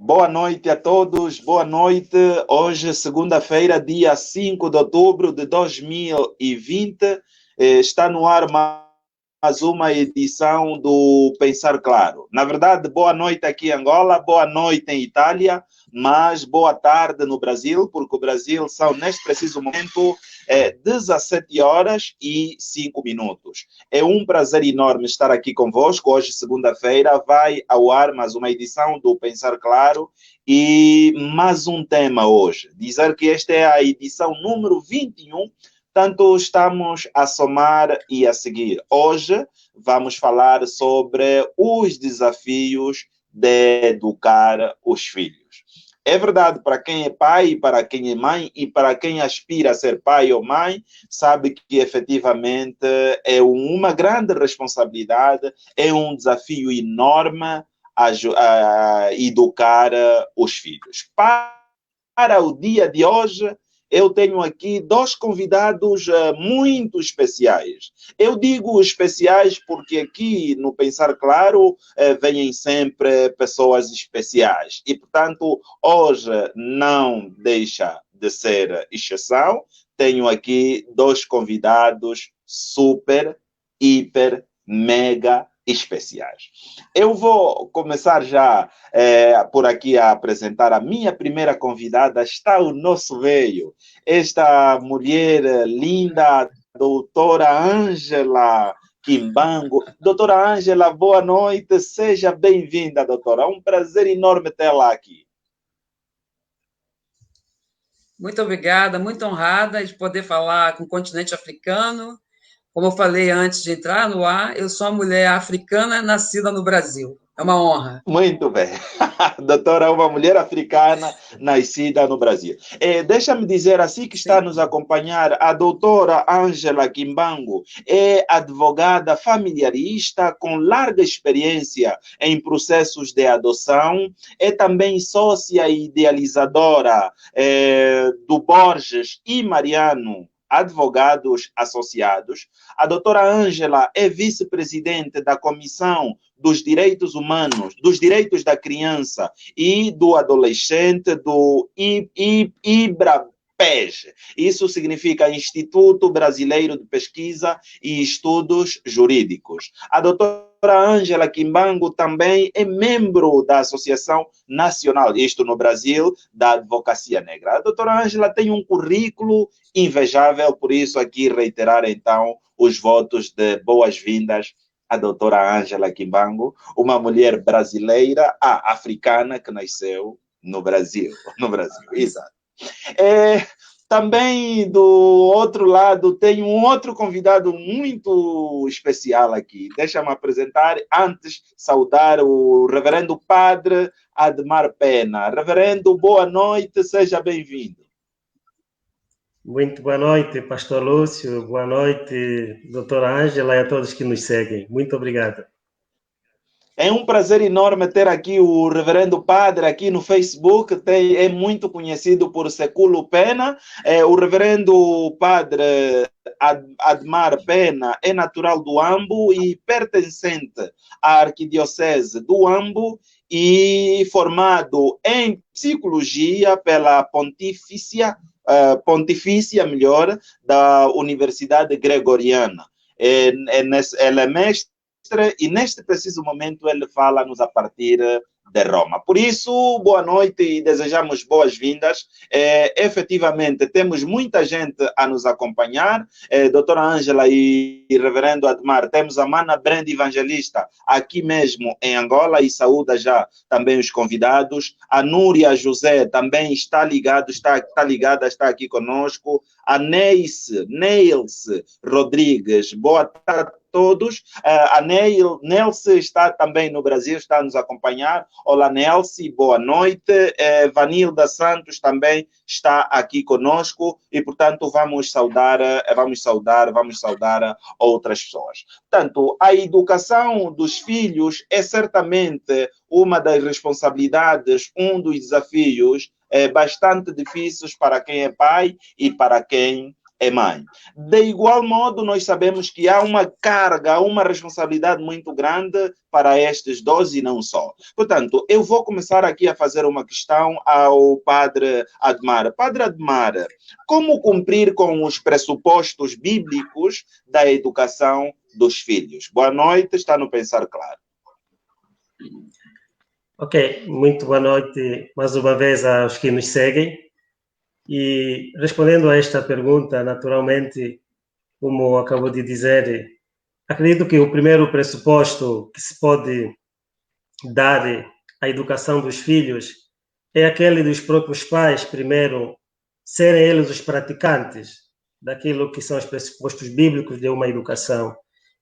Boa noite a todos, boa noite. Hoje, segunda-feira, dia 5 de outubro de 2020, está no ar mais uma edição do Pensar Claro. Na verdade, boa noite aqui em Angola, boa noite em Itália, mas boa tarde no Brasil, porque o Brasil são, neste preciso momento, 17 horas e 5 minutos. É um prazer enorme estar aqui convosco. Hoje, segunda-feira, vai ao ar mais uma edição do Pensar Claro e mais um tema hoje. Dizer que esta é a edição número 21, tanto estamos a somar e a seguir. Hoje vamos falar sobre os desafios de educar os filhos. É verdade, para quem é pai, para quem é mãe e para quem aspira a ser pai ou mãe, sabe que efetivamente é uma grande responsabilidade, é um desafio enorme a educar os filhos. Para o dia de hoje, eu tenho aqui dois convidados muito especiais. Eu digo especiais porque aqui no Pensar Claro vêm sempre pessoas especiais. E, portanto, hoje não deixa de ser exceção. Tenho aqui dois convidados super, hiper, mega especiais. Eu vou começar já por aqui a apresentar a minha primeira convidada. Está o nosso veio, esta mulher linda, doutora Ângela Kimbangu. Doutora Ângela, boa noite, seja bem-vinda, doutora. É um prazer enorme tê-la aqui. Muito obrigada, muito honrada de poder falar com o continente africano. Como eu falei antes de entrar no ar, eu sou uma mulher africana nascida no Brasil. É uma honra. Muito bem. Doutora, uma mulher africana nascida no Brasil. Deixa-me dizer, assim que está a nos acompanhar, a doutora Ângela Kimbangu é advogada familiarista com larga experiência em processos de adoção, é também sócia e idealizadora do Borges e Mariano Advogados Associados. A doutora Ângela é vice-presidente da Comissão dos Direitos Humanos, dos Direitos da Criança e do Adolescente do IBRAPES. Isso significa Instituto Brasileiro de Pesquisa e Estudos Jurídicos. A doutora Ângela Kimbangu também é membro da Associação Nacional, isto no Brasil, da Advocacia Negra. A doutora Ângela tem um currículo invejável, por isso aqui reiterar então os votos de boas-vindas à doutora Ângela Kimbangu, uma mulher brasileira, africana, que nasceu no Brasil. No Brasil, exato. Também do outro lado tem um outro convidado muito especial aqui. Deixa-me apresentar, antes saudar o reverendo padre Admar Pena. Reverendo, boa noite, seja bem-vindo. Muito boa noite, pastor Lúcio, boa noite, doutora Ângela e a todos que nos seguem. Muito obrigado. É um prazer enorme ter aqui o reverendo padre aqui no Facebook, é muito conhecido por Seculo Pena. O reverendo padre Admar Pena é natural do Ambo e pertencente à arquidiocese do Ambo e formado em psicologia pela Pontifícia da Universidade Gregoriana. Ela é mestre e neste preciso momento ele fala-nos a partir de Roma. Por isso, boa noite e desejamos boas-vindas. Efetivamente, temos muita gente a nos acompanhar. Doutora Ângela e Reverendo Admar, temos a Mana Brand Evangelista aqui mesmo em Angola e saúda já também os convidados. A Núria José também está ligada, está aqui conosco. A Neilce Rodrigues, boa tarde todos. A Nelce está também no Brasil, está a nos acompanhar. Olá, Nelce, boa noite. Vanilda Santos também está aqui conosco e, portanto, vamos saudar outras pessoas. Portanto, a educação dos filhos é certamente uma das responsabilidades, dos desafios bastante difíceis para quem é pai e para quem é mãe. De igual modo, nós sabemos que há uma carga, há uma responsabilidade muito grande para estes dois e não só. Portanto, eu vou começar aqui a fazer uma questão ao Padre Admar. Padre Admar, como cumprir com os pressupostos bíblicos da educação dos filhos? Boa noite, está no Pensar Claro. Ok, muito boa noite mais uma vez aos que nos seguem. E respondendo a esta pergunta, naturalmente, como acabou de dizer, acredito que o primeiro pressuposto que se pode dar à educação dos filhos é aquele dos próprios pais, primeiro, serem eles os praticantes daquilo que são os pressupostos bíblicos de uma educação.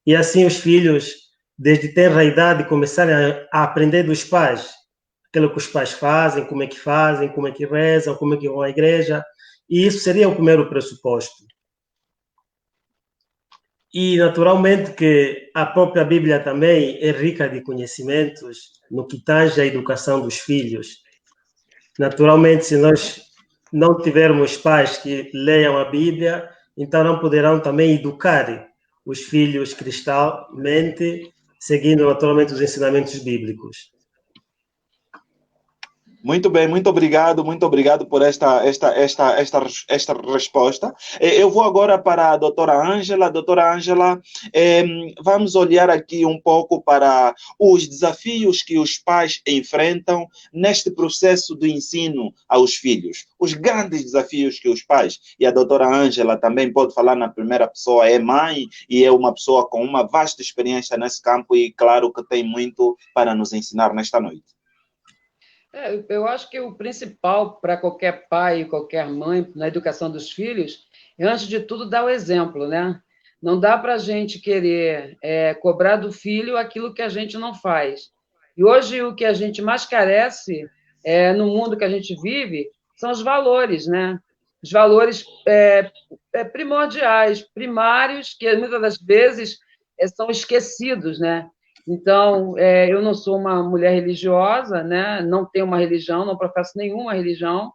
E assim os filhos, desde tenra idade, começarem a aprender dos pais, aquilo que os pais fazem, como é que rezam, como é que vão à igreja, e isso seria o primeiro pressuposto. E, naturalmente, que a própria Bíblia também é rica de conhecimentos no que tange à educação dos filhos. Naturalmente, se nós não tivermos pais que leiam a Bíblia, então não poderão também educar os filhos cristãomente, seguindo naturalmente os ensinamentos bíblicos. Muito bem, muito obrigado por esta resposta. Eu vou agora para a doutora Ângela. Doutora Ângela, vamos olhar aqui um pouco para os desafios que os pais enfrentam neste processo do ensino aos filhos. Os grandes desafios que os pais, e a doutora Ângela também pode falar na primeira pessoa, é mãe e é uma pessoa com uma vasta experiência nesse campo e claro que tem muito para nos ensinar nesta noite. Eu acho que o principal para qualquer pai e qualquer mãe na educação dos filhos é, antes de tudo, dar o exemplo, né? Não dá para a gente querer cobrar do filho aquilo que a gente não faz. E hoje o que a gente mais carece no mundo que a gente vive são os valores, né? Os valores primordiais, primários, que muitas das vezes são esquecidos, né? Então, eu não sou uma mulher religiosa, né? Não tenho uma religião, não professo nenhuma religião,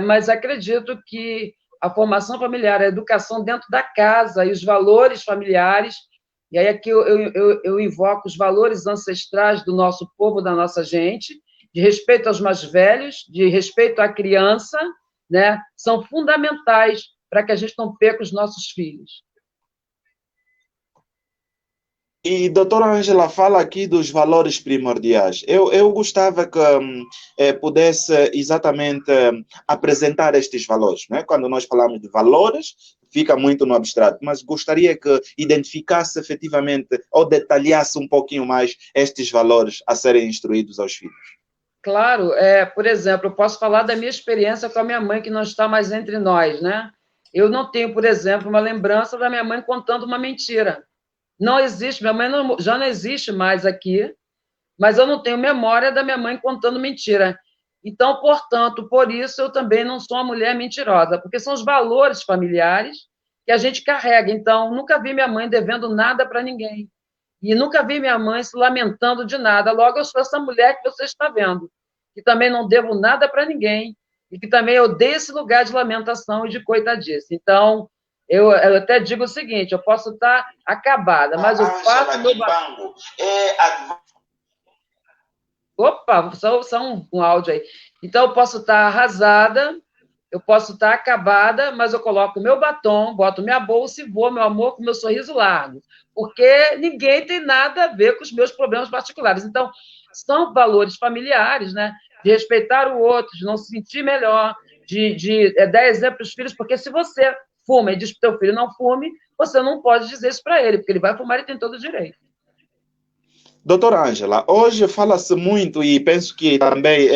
mas acredito que a formação familiar, a educação dentro da casa e os valores familiares, e aí aqui eu invoco os valores ancestrais do nosso povo, da nossa gente, de respeito aos mais velhos, de respeito à criança, né? São fundamentais para que a gente não perca os nossos filhos. E doutora Ângela fala aqui dos valores primordiais. Eu gostava que pudesse exatamente apresentar estes valores, né? Quando nós falamos de valores, fica muito no abstrato, mas gostaria que identificasse efetivamente ou detalhasse um pouquinho mais estes valores a serem instruídos aos filhos. Claro, por exemplo, eu posso falar da minha experiência com a minha mãe, que não está mais entre nós, né? Eu não tenho, por exemplo, uma lembrança da minha mãe contando uma mentira. Não existe, minha mãe já não existe mais aqui, mas eu não tenho memória da minha mãe contando mentira. Então, portanto, por isso eu também não sou uma mulher mentirosa, porque são os valores familiares que a gente carrega. Então, nunca vi minha mãe devendo nada para ninguém. E nunca vi minha mãe se lamentando de nada. Logo, eu sou essa mulher que você está vendo, que também não devo nada para ninguém, e que também odeio esse lugar de lamentação e de coitadice. Então, eu até digo o seguinte, eu posso estar acabada, mas o fato... Opa, só um áudio aí. Então, eu posso estar arrasada, eu posso estar acabada, mas eu coloco o meu batom, boto minha bolsa e vou, meu amor, com meu sorriso largo. Porque ninguém tem nada a ver com os meus problemas particulares. Então, são valores familiares, né? De respeitar o outro, de não se sentir melhor, de dar exemplo para os filhos, porque se você fuma e diz para o teu filho não fume, você não pode dizer isso para ele, porque ele vai fumar e tem todo o direito. Doutora Ângela, hoje fala-se muito, e penso que também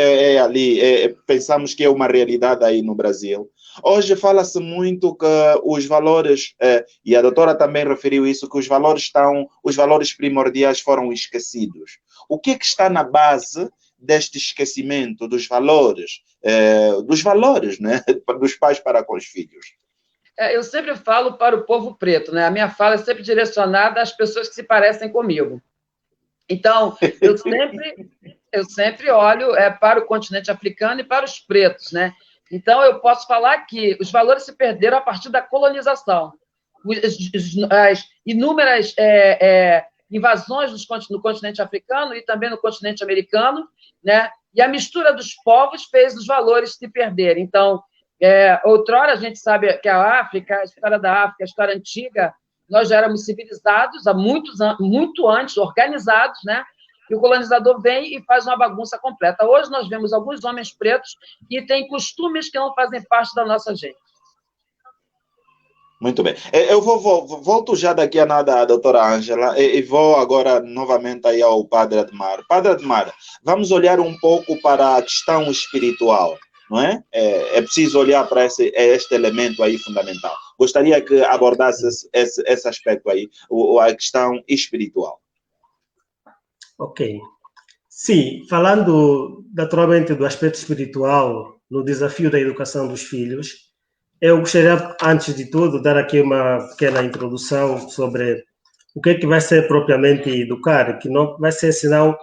pensamos que é uma realidade aí no Brasil. Hoje fala-se muito que os valores, e a doutora também referiu isso, que os valores primordiais foram esquecidos. O que é que está na base deste esquecimento dos valores, né, dos pais para com os filhos? Eu sempre falo para o povo preto, né? A minha fala é sempre direcionada às pessoas que se parecem comigo. Então, eu sempre olho para o continente africano e para os pretos, né? Então, eu posso falar que os valores se perderam a partir da colonização. As inúmeras invasões no continente africano e também no continente americano, né? E a mistura dos povos fez os valores se perderem. Então, outrora a gente sabe que a história da África, a história antiga, nós já éramos civilizados há muito antes, organizados, né? E o colonizador vem e faz uma bagunça completa. Hoje nós vemos alguns homens pretos que têm costumes que não fazem parte da nossa gente. Muito bem. Eu volto já daqui a nada à doutora Ângela e vou agora novamente aí ao Padre Admar. Padre Admar, vamos olhar um pouco para a questão espiritual, não é? É preciso olhar para este elemento aí fundamental. Gostaria que abordasse esse aspecto aí, a questão espiritual. Ok. Sim, falando naturalmente do aspecto espiritual no desafio da educação dos filhos, eu gostaria, antes de tudo, dar aqui uma pequena introdução sobre o que é que vai ser propriamente educar, que não vai ser senão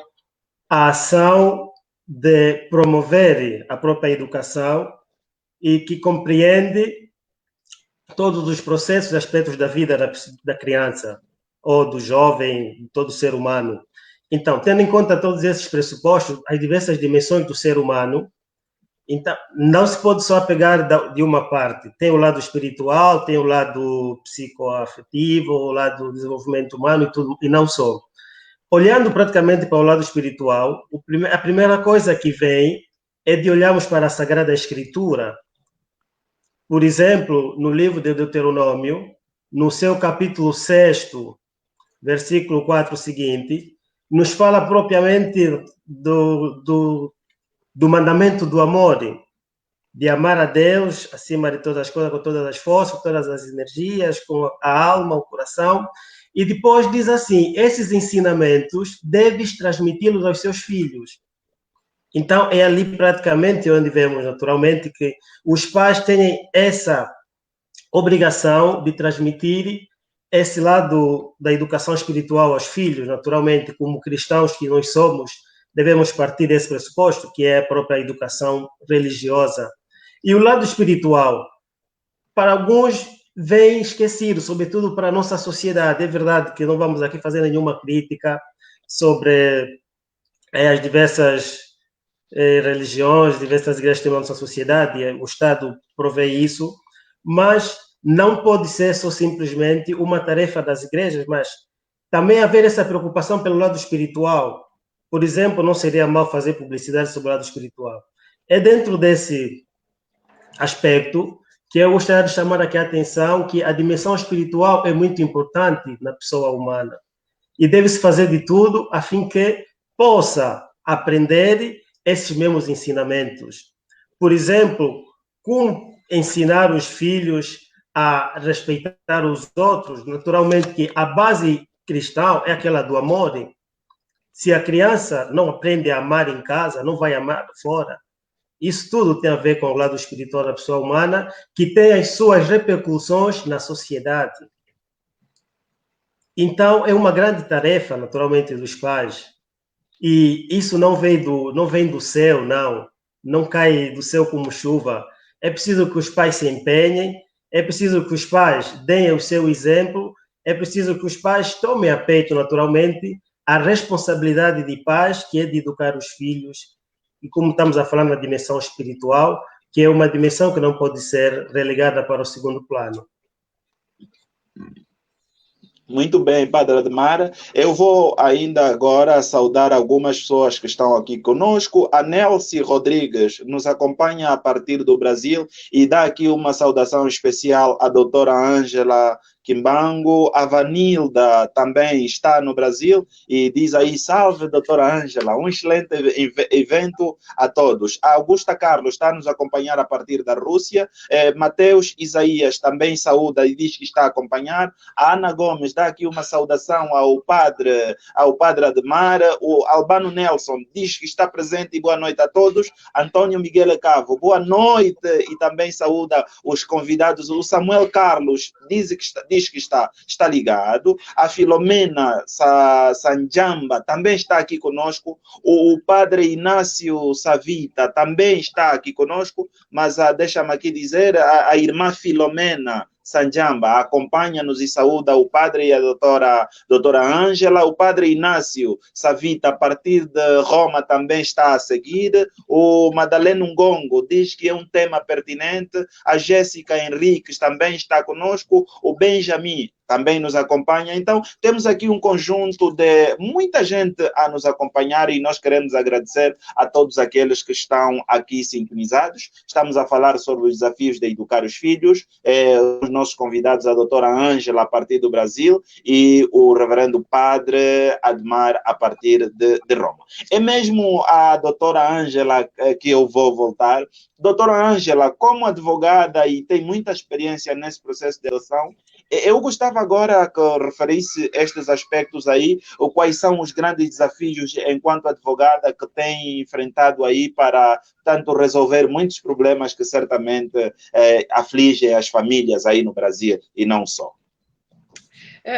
a ação de promover a própria educação e que compreende todos os processos e aspectos da vida da criança ou do jovem, de todo ser humano. Então, tendo em conta todos esses pressupostos, as diversas dimensões do ser humano, então, não se pode só pegar de uma parte. Tem o lado espiritual, tem o lado psicoafetivo, o lado do desenvolvimento humano e tudo, e não só. Olhando praticamente para o lado espiritual, a primeira coisa que vem é de olharmos para a Sagrada Escritura. Por exemplo, no livro de Deuteronômio, no seu capítulo 6, versículo 4 seguinte, nos fala propriamente do mandamento do amor, de amar a Deus acima de todas as coisas, com todas as forças, com todas as energias, com a alma, o coração. E depois diz assim, esses ensinamentos deves transmiti-los aos seus filhos. Então, é ali praticamente onde vemos naturalmente que os pais têm essa obrigação de transmitir esse lado da educação espiritual aos filhos, naturalmente, como cristãos que nós somos, devemos partir desse pressuposto, que é a própria educação religiosa. E o lado espiritual, para alguns, vem esquecido, sobretudo para a nossa sociedade. É verdade que não vamos aqui fazer nenhuma crítica sobre as diversas religiões, diversas igrejas que temos na nossa sociedade, o Estado provê isso, mas não pode ser só simplesmente uma tarefa das igrejas, mas também haver essa preocupação pelo lado espiritual. Por exemplo, não seria mal fazer publicidade sobre o lado espiritual. É dentro desse aspecto que eu gostaria de chamar aqui a atenção que a dimensão espiritual é muito importante na pessoa humana e deve-se fazer de tudo a fim que possa aprender esses mesmos ensinamentos. Por exemplo, como ensinar os filhos a respeitar os outros, naturalmente que a base cristã é aquela do amor. Se a criança não aprende a amar em casa, não vai amar fora. Isso tudo tem a ver com o lado espiritual da pessoa humana, que tem as suas repercussões na sociedade. Então, é uma grande tarefa, naturalmente, dos pais. E isso não vem do céu, não cai do céu como chuva. É preciso que os pais se empenhem, é preciso que os pais deem o seu exemplo, é preciso que os pais tomem a peito, naturalmente, a responsabilidade de pais, que é de educar os filhos, e como estamos a falar na dimensão espiritual, que é uma dimensão que não pode ser relegada para o segundo plano. Muito bem, Padre Admar. Eu vou ainda agora saudar algumas pessoas que estão aqui conosco. A Nelcy Rodrigues nos acompanha a partir do Brasil e dá aqui uma saudação especial à doutora Ângela Kimbango. A Vanilda também está no Brasil e diz aí, salve, doutora Ângela, um excelente evento a todos. A Augusta Carlos está a nos acompanhar a partir da Rússia. Mateus Isaías também saúda e diz que está a acompanhar. A Ana Gomes dá aqui uma saudação ao padre Admar. O Albano Nelson diz que está presente e boa noite a todos. Antônio Miguel Cavo, boa noite e também saúda os convidados. O Samuel Carlos diz diz que está ligado. A Filomena Sanjamba também está aqui conosco. O padre Inácio Savita também está aqui conosco, mas deixa-me aqui dizer, a irmã Filomena Sanjamba acompanha-nos e saúda o padre e a doutora Ângela. O padre Inácio Savita, a partir de Roma, também está a seguir. O Madalena Ngongo diz que é um tema pertinente. A Jéssica Henriques também está conosco. O Benjamin também nos acompanha. Então, temos aqui um conjunto de muita gente a nos acompanhar e nós queremos agradecer a todos aqueles que estão aqui sintonizados. Estamos a falar sobre os desafios de educar os filhos. Os nossos convidados, a doutora Ângela, a partir do Brasil, e o reverendo padre Admar, a partir de Roma. É mesmo a doutora Ângela que eu vou voltar. Doutora Ângela, como advogada e tem muita experiência nesse processo de adoção, eu gostava agora que referisse estes aspectos aí, ou quais são os grandes desafios enquanto advogada que tem enfrentado aí para tanto resolver muitos problemas que certamente afligem as famílias aí no Brasil e não só.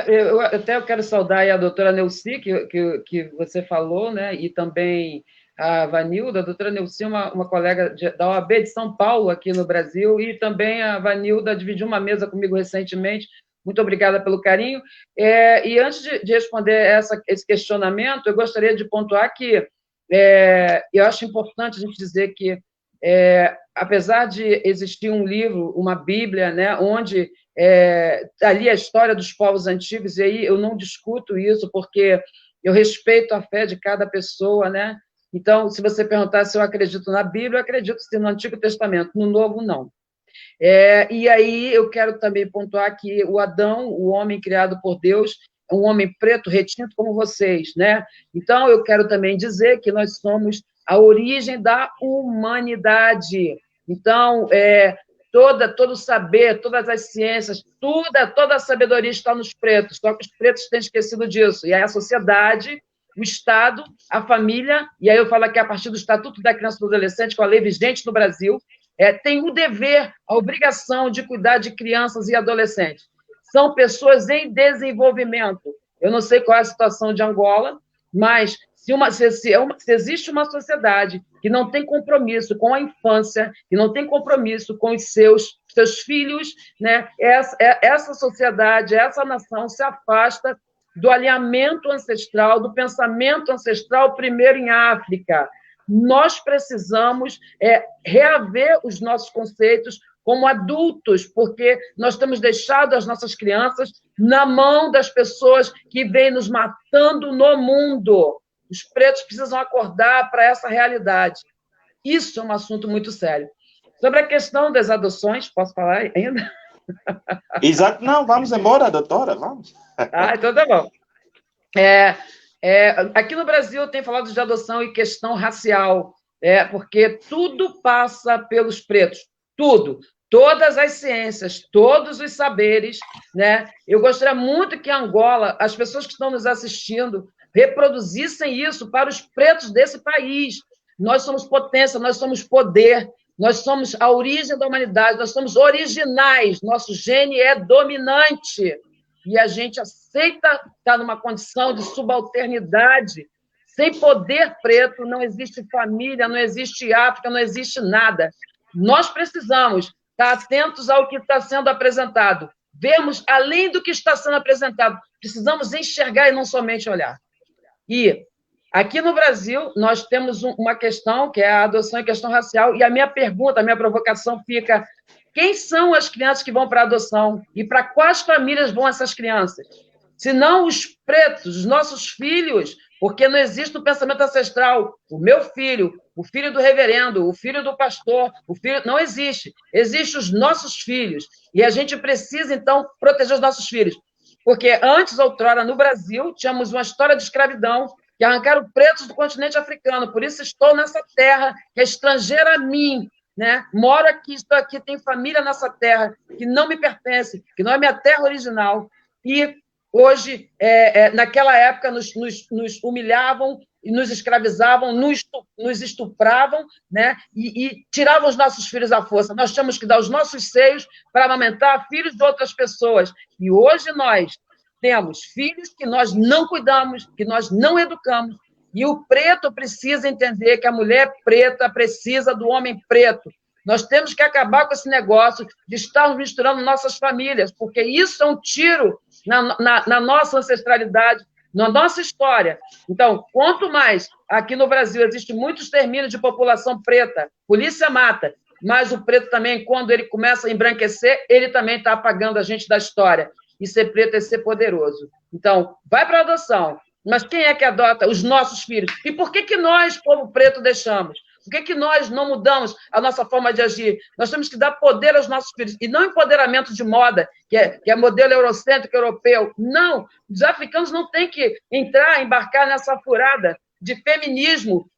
Eu quero saudar aí a doutora Neuci, que você falou, né, e também a Vanilda. A doutora Neuci é uma colega da OAB de São Paulo, aqui no Brasil, e também a Vanilda dividiu uma mesa comigo recentemente. Muito obrigada pelo carinho. E antes de responder esse questionamento, eu gostaria de pontuar que eu acho importante a gente dizer que, apesar de existir um livro, uma Bíblia, né, onde ali a história dos povos antigos, e aí eu não discuto isso, porque eu respeito a fé de cada pessoa, né? Então, se você perguntar se eu acredito na Bíblia, eu acredito sim no Antigo Testamento, no Novo, não. E aí eu quero também pontuar que o Adão, o homem criado por Deus, é um homem preto, retinto como vocês, né? Então, eu quero também dizer que nós somos a origem da humanidade. Então, todo o saber, todas as ciências, toda a sabedoria está nos pretos, só que os pretos têm esquecido disso. E aí a sociedade, o Estado, a família, e aí eu falo aqui a partir do Estatuto da Criança e do Adolescente, com a lei vigente no Brasil, tem o dever, a obrigação de cuidar de crianças e adolescentes. São pessoas em desenvolvimento. Eu não sei qual é a situação de Angola, mas se existe uma sociedade que não tem compromisso com a infância, que não tem compromisso com os seus filhos, né, essa sociedade, essa nação se afasta do alinhamento ancestral, do pensamento ancestral, primeiro em África. Nós precisamos reaver os nossos conceitos como adultos, porque nós temos deixado as nossas crianças na mão das pessoas que vêm nos matando no mundo. Os pretos precisam acordar para essa realidade. Isso é um assunto muito sério. Sobre a questão das adoções, posso falar ainda? Exato, não, vamos embora, doutora, vamos. Então tá bom. Aqui no Brasil, eu tenho falado de adoção e questão racial, porque tudo passa pelos pretos, tudo, todas as ciências, todos os saberes, né? Eu gostaria muito que em Angola, as pessoas que estão nos assistindo, reproduzissem isso para os pretos desse país. Nós somos potência, nós somos poder, nós somos a origem da humanidade, nós somos originais, nosso gene é dominante. E a gente aceita estar numa condição de subalternidade. Sem poder preto, não existe família, não existe África, não existe nada. Nós precisamos estar atentos ao que está sendo apresentado, vermos além do que está sendo apresentado. Precisamos enxergar e não somente olhar. E aqui no Brasil, nós temos uma questão, que é a adoção e questão racial, e a minha pergunta, a minha provocação fica: quem são as crianças que vão para a adoção? E para quais famílias vão essas crianças? Se não os pretos, os nossos filhos, porque não existe o pensamento ancestral. O meu filho, o filho do reverendo, o filho do pastor, não existe. Existem os nossos filhos. E a gente precisa, então, proteger os nossos filhos. Porque antes, outrora, no Brasil, tínhamos uma história de escravidão que arrancaram pretos do continente africano. Por isso estou nessa terra que é estrangeira a mim, né? Moro aqui, estou aqui, tenho família nessa terra que não me pertence, que não é minha terra original. E hoje, naquela época, nos humilhavam, e nos escravizavam, nos estupravam, né? E tiravam os nossos filhos à força. Nós tínhamos que dar os nossos seios para amamentar filhos de outras pessoas. E hoje nós temos filhos que nós não cuidamos, que nós não educamos, e o preto precisa entender que a mulher preta precisa do homem preto. Nós temos que acabar com esse negócio de estarmos misturando nossas famílias, porque isso é um tiro na nossa ancestralidade, na nossa história. Então, quanto mais aqui no Brasil existe muitos extermínios de população preta, polícia mata, mas o preto também, quando ele começa a embranquecer, ele também está apagando a gente da história. E ser preto é ser poderoso. Então, vai para a adoção. Mas quem é que adota? Os nossos filhos. E por que nós, povo preto, deixamos? Por que nós não mudamos a nossa forma de agir? Nós temos que dar poder aos nossos filhos. E não empoderamento de moda, que é modelo eurocêntrico europeu. Não. Os africanos não têm que embarcar nessa furada de feminismo,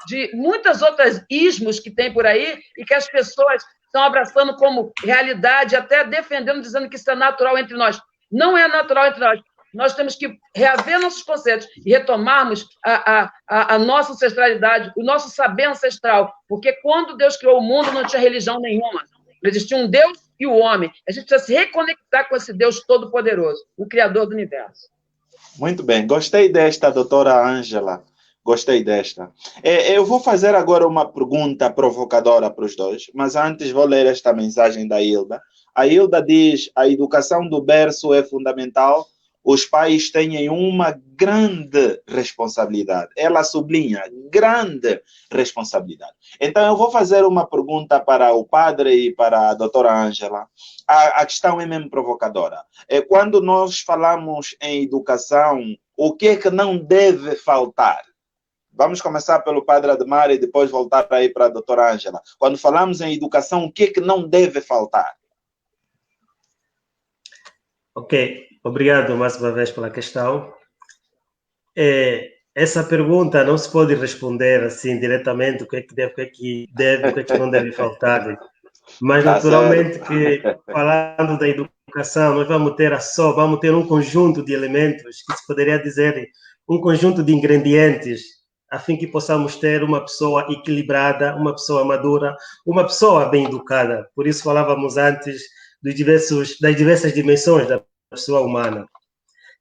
de muitas outras ismos que tem por aí e que as pessoas estão abraçando como realidade, até defendendo, dizendo que isso é natural entre nós. Não é natural entre nós. Nós temos que reaver nossos conceitos e retomarmos a nossa ancestralidade, o nosso saber ancestral, porque quando Deus criou o mundo não tinha religião nenhuma, existia um Deus e o homem. A gente precisa se reconectar com esse Deus todo-poderoso, o Criador do universo. Muito bem, gostei desta, doutora Ângela, gostei desta. Eu vou fazer agora uma pergunta provocadora para os dois, mas antes vou ler esta mensagem da Hilda. A Hilda diz: a educação do berço é fundamental. Os pais têm uma grande responsabilidade. Ela sublinha, grande responsabilidade. Então, eu vou fazer uma pergunta para o padre e para a doutora Ângela. A questão é mesmo provocadora. Quando nós falamos em educação, o que é que não deve faltar? Vamos começar pelo padre Ademar e depois voltar aí para a doutora Ângela. Quando falamos em educação, o que é que não deve faltar? Ok, obrigado mais uma vez pela questão. Essa pergunta não se pode responder assim diretamente o que é que deve, o que é que não deve faltar. Mas naturalmente que falando da educação, nós vamos ter um conjunto de elementos que se poderia dizer um conjunto de ingredientes a fim que possamos ter uma pessoa equilibrada, uma pessoa madura, uma pessoa bem educada. Por isso falávamos antes das diversas dimensões da pessoa humana.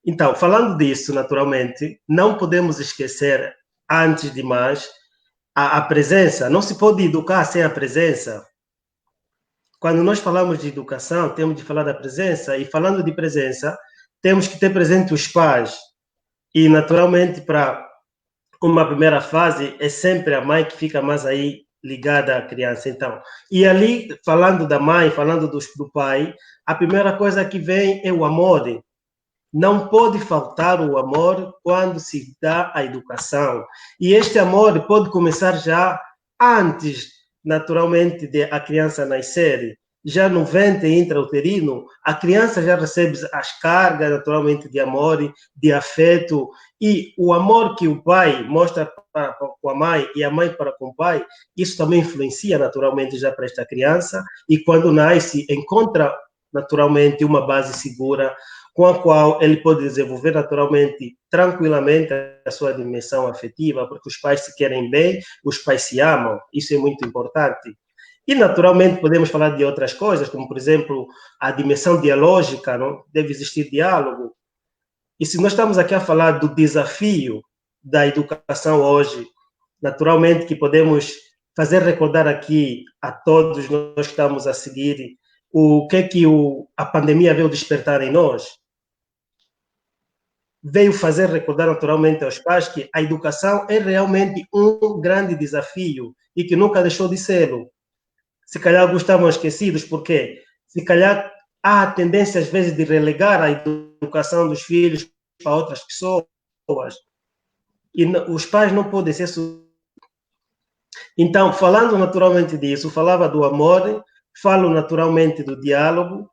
Então, falando disso, naturalmente, não podemos esquecer, antes de mais, a presença. Não se pode educar sem a presença. Quando nós falamos de educação, temos de falar da presença, e falando de presença, temos que ter presente os pais. E, naturalmente, para uma primeira fase, é sempre a mãe que fica mais aí ligada à criança. Então, e ali, falando da mãe, falando do pai, a primeira coisa que vem é o amor. Não pode faltar o amor quando se dá a educação. E este amor pode começar já antes, naturalmente, de a criança nascer. Já no ventre intrauterino, a criança já recebe as cargas, naturalmente, de amor, de afeto. E o amor que o pai mostra para com a mãe e a mãe para com o pai, isso também influencia, naturalmente, já para esta criança. E quando nasce, encontra, naturalmente, uma base segura, com a qual ele pode desenvolver naturalmente, tranquilamente, a sua dimensão afetiva, porque os pais se querem bem, os pais se amam, isso é muito importante. E, naturalmente, podemos falar de outras coisas, como, por exemplo, a dimensão dialógica, não? Deve existir diálogo. E se nós estamos aqui a falar do desafio da educação hoje, naturalmente que podemos fazer recordar aqui a todos nós que estamos a seguir o que é que a pandemia veio despertar em nós. Veio fazer recordar naturalmente aos pais que a educação é realmente um grande desafio e que nunca deixou de ser. Se calhar alguns estavam esquecidos, porque se calhar há a tendência às vezes de relegar a educação dos filhos para outras pessoas. E os pais não podem ser... Então, falando naturalmente disso, falava do amor, falo naturalmente do diálogo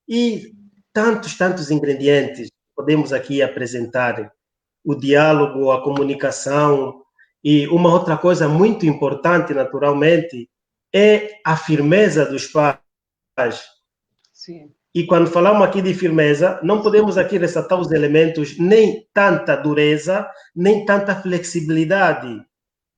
e tantos ingredientes podemos aqui apresentar. O diálogo, a comunicação e uma outra coisa muito importante, naturalmente, é a firmeza dos pais. Sim. E quando falamos aqui de firmeza, não podemos aqui ressaltar os elementos nem tanta dureza, nem tanta flexibilidade.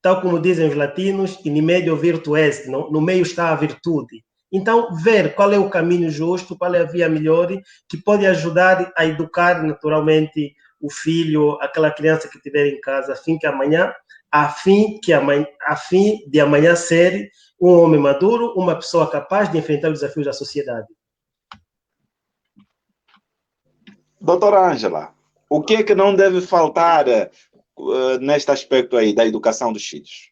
Tal como dizem os latinos, in medio virtu est, no meio está a virtude. Então, ver qual é o caminho justo, qual é a via melhor, que pode ajudar a educar naturalmente o filho, aquela criança que estiver em casa, a fim de amanhã ser um homem maduro, uma pessoa capaz de enfrentar os desafios da sociedade. Doutora Ângela, o que é que não deve faltar neste aspecto aí da educação dos filhos?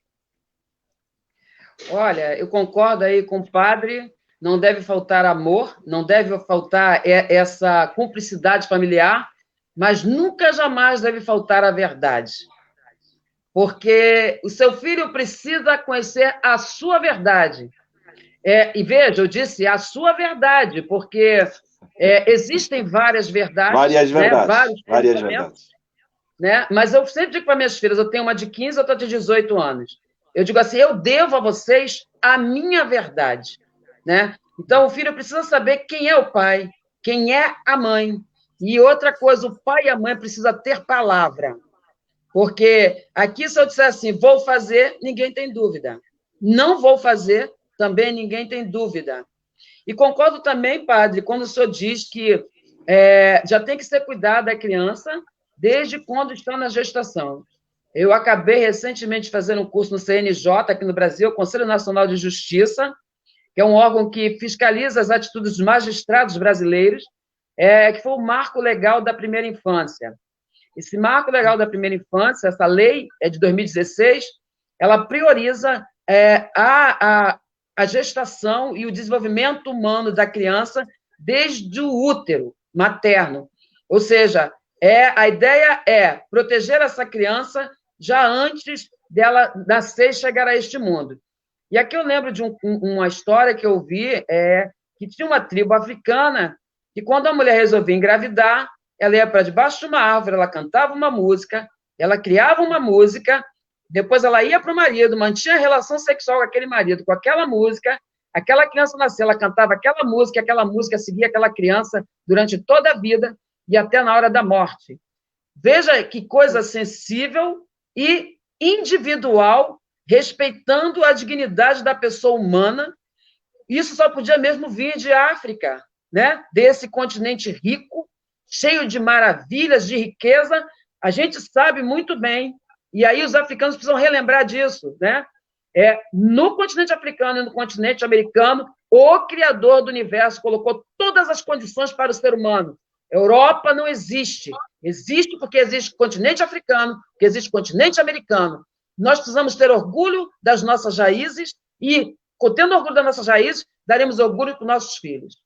Olha, eu concordo aí com o padre, não deve faltar amor, não deve faltar essa cumplicidade familiar, mas nunca, jamais deve faltar a verdade. Porque o seu filho precisa conhecer a sua verdade. E veja, eu disse a sua verdade, porque existem várias verdades. Várias verdades. Né? Várias verdades. Né? Mas eu sempre digo para minhas filhas, eu tenho uma de 15, outra de 18 anos. Eu digo assim, eu devo a vocês a minha verdade. Né? Então, o filho precisa saber quem é o pai, quem é a mãe. E outra coisa, o pai e a mãe precisam ter palavra. Porque aqui, se eu disser assim, vou fazer, ninguém tem dúvida. Não vou fazer, também ninguém tem dúvida. E concordo também, padre, quando o senhor diz que já tem que ser cuidado da criança desde quando está na gestação. Eu acabei recentemente de fazer um curso no CNJ, aqui no Brasil, Conselho Nacional de Justiça, que é um órgão que fiscaliza as atitudes dos magistrados brasileiros, que foi o Marco Legal da Primeira Infância. Esse Marco Legal da Primeira Infância, essa lei é de 2016, ela prioriza a gestação e o desenvolvimento humano da criança desde o útero materno. Ou seja, a ideia é proteger essa criança já antes dela nascer e chegar a este mundo. E aqui eu lembro de uma história que eu vi, que tinha uma tribo africana, que quando a mulher resolvia engravidar, ela ia para debaixo de uma árvore, ela cantava uma música, ela criava uma música, depois ela ia para o marido, mantinha relação sexual com aquele marido, com aquela música, aquela criança nasceu, ela cantava aquela música seguia aquela criança durante toda a vida e até na hora da morte. Veja que coisa sensível e individual, respeitando a dignidade da pessoa humana. Isso só podia mesmo vir de África, né? Desse continente rico, cheio de maravilhas, de riqueza. A gente sabe muito bem, e aí os africanos precisam relembrar disso, né? No continente africano e no continente americano, o Criador do universo colocou todas as condições para o ser humano. Europa não existe. Existe porque existe o continente africano, porque existe o continente americano. Nós precisamos ter orgulho das nossas raízes e, tendo orgulho das nossas raízes, daremos orgulho para os nossos filhos.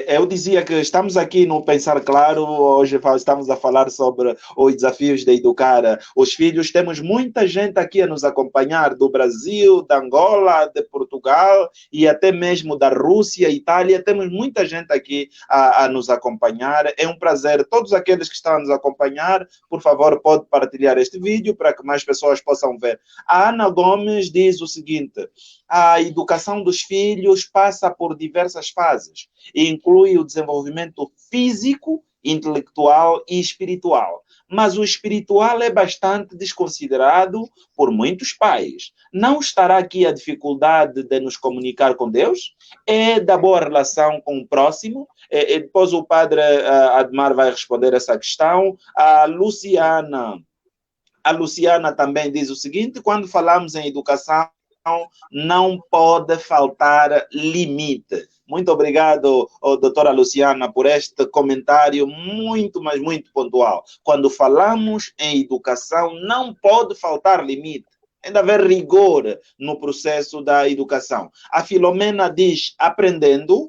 Eu dizia que estamos aqui no Pensar Claro, hoje estamos a falar sobre os desafios de educar os filhos. Temos muita gente aqui a nos acompanhar do Brasil, da Angola, de Portugal e até mesmo da Rússia, Itália. Temos muita gente aqui a nos acompanhar. É um prazer. Todos aqueles que estão a nos acompanhar, por favor, pode partilhar este vídeo para que mais pessoas possam ver. A Ana Gomes diz o seguinte: a educação dos filhos passa por diversas fases e inclui o desenvolvimento físico, intelectual e espiritual. Mas o espiritual é bastante desconsiderado por muitos pais. Não estará aqui a dificuldade de nos comunicar com Deus? É da boa relação com o próximo? Depois o padre Admar vai responder essa questão. A Luciana também diz o seguinte: quando falamos em educação, não pode faltar limite. Muito obrigado, doutora Luciana, por este comentário muito, mas muito pontual. Quando falamos em educação, não pode faltar limite. Tem de haver rigor no processo da educação. A Filomena diz, aprendendo.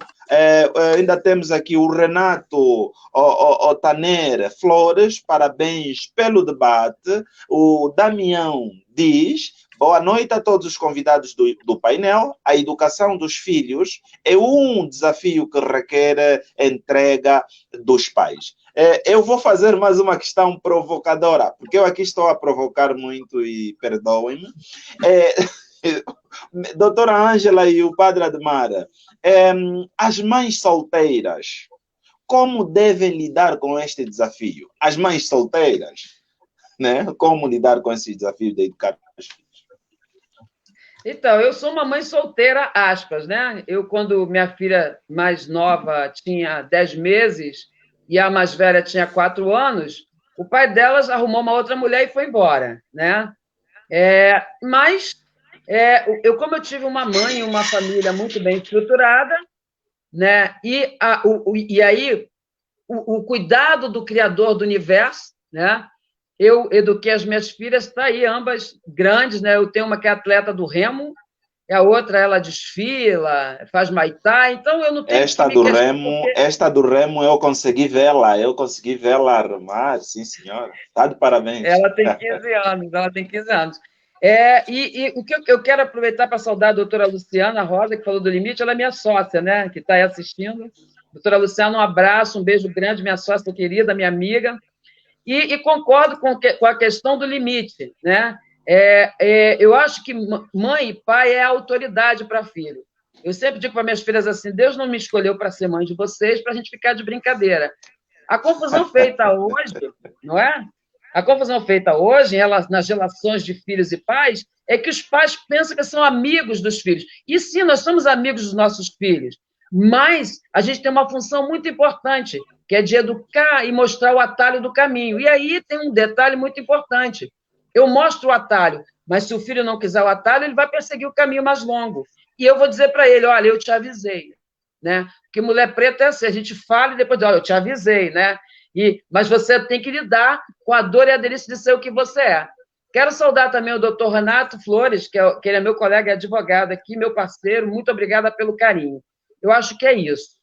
Ainda temos aqui o Renato Otaner Flores, parabéns pelo debate. O Damião diz, boa noite a todos os convidados do painel. A educação dos filhos é um desafio que requer entrega dos pais. Eu vou fazer mais uma questão provocadora, porque eu aqui estou a provocar muito e perdoem-me. Doutora Ângela e o Padre Admar, as mães solteiras, como devem lidar com este desafio? As mães solteiras, né? Como lidar com esse desafio de educar os filhos? Então, eu sou uma mãe solteira, aspas, né? Eu, quando minha filha mais nova tinha 10 meses e a mais velha tinha 4 anos, o pai delas arrumou uma outra mulher e foi embora, né? Mas, como eu tive uma mãe e uma família muito bem estruturada, né? E aí, o cuidado do Criador do Universo, né? Eu eduquei as minhas filhas, está aí, ambas grandes, né? Eu tenho uma que é atleta do remo, e a outra ela desfila, faz Muay Thai, então eu não tenho que me questionar. Esta do remo eu consegui vê-la remar, sim, senhora. Está de parabéns. Ela tem 15 anos. E o que eu quero aproveitar para saudar a doutora Luciana Rosa, que falou do limite, ela é minha sócia, né? Que está aí assistindo. Doutora Luciana, um abraço, um beijo grande, minha sócia querida, minha amiga. E concordo com a questão do limite, né? Eu acho que mãe e pai é a autoridade para filho. Eu sempre digo para minhas filhas assim: Deus não me escolheu para ser mãe de vocês, para a gente ficar de brincadeira. A confusão feita hoje, não é? A confusão feita hoje nas relações de filhos e pais é que os pais pensam que são amigos dos filhos. E sim, nós somos amigos dos nossos filhos, mas a gente tem uma função muito importante, que é de educar e mostrar o atalho do caminho. E aí tem um detalhe muito importante. Eu mostro o atalho, mas se o filho não quiser o atalho, ele vai perseguir o caminho mais longo. E eu vou dizer para ele: olha, eu te avisei, né? Porque mulher preta é assim, a gente fala e depois diz: olha, eu te avisei, né? Mas você tem que lidar com a dor e a delícia de ser o que você é. Quero saudar também o doutor Renato Flores, que ele é meu colega advogado aqui, meu parceiro. Muito obrigada pelo carinho. Eu acho que é isso.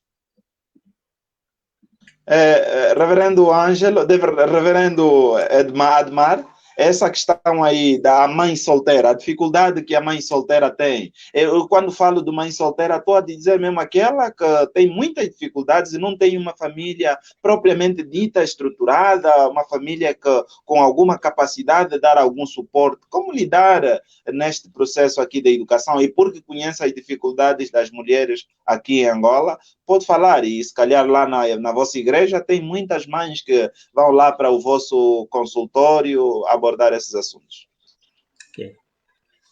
Reverendo Ângelo, Reverendo Admar, essa questão aí da mãe solteira, a dificuldade que a mãe solteira tem. Eu, quando falo de mãe solteira, estou a dizer mesmo aquela que tem muitas dificuldades e não tem uma família propriamente dita, estruturada, uma família com alguma capacidade de dar algum suporte. Como lidar neste processo aqui da educação? E porque conhece as dificuldades das mulheres aqui em Angola, pode falar, e se calhar lá na vossa igreja tem muitas mães que vão lá para o vosso consultório abordar esses assuntos. Okay.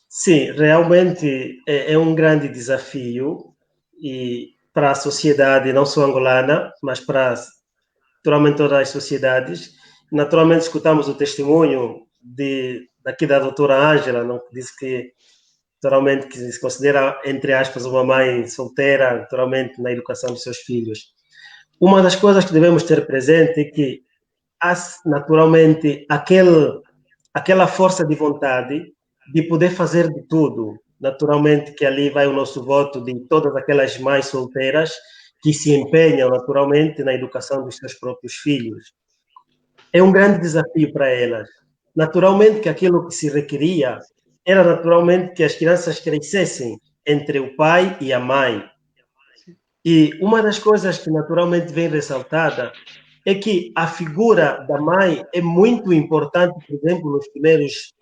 Sim, realmente é um grande desafio e para a sociedade, não só angolana, mas para naturalmente todas as sociedades. Naturalmente escutamos o testemunho daqui da doutora Ângela, não disse que naturalmente que se considera, entre aspas, uma mãe solteira, naturalmente na educação dos seus filhos. Uma das coisas que devemos ter presente é que há naturalmente aquela força de vontade de poder fazer de tudo. Naturalmente que ali vai o nosso voto de todas aquelas mães solteiras que se empenham naturalmente na educação dos seus próprios filhos. É um grande desafio para elas. Naturalmente que aquilo que se requeria era naturalmente que as crianças crescessem entre o pai e a mãe. E uma das coisas que naturalmente vem ressaltada é que a figura da mãe é muito importante, por exemplo, nos primeiros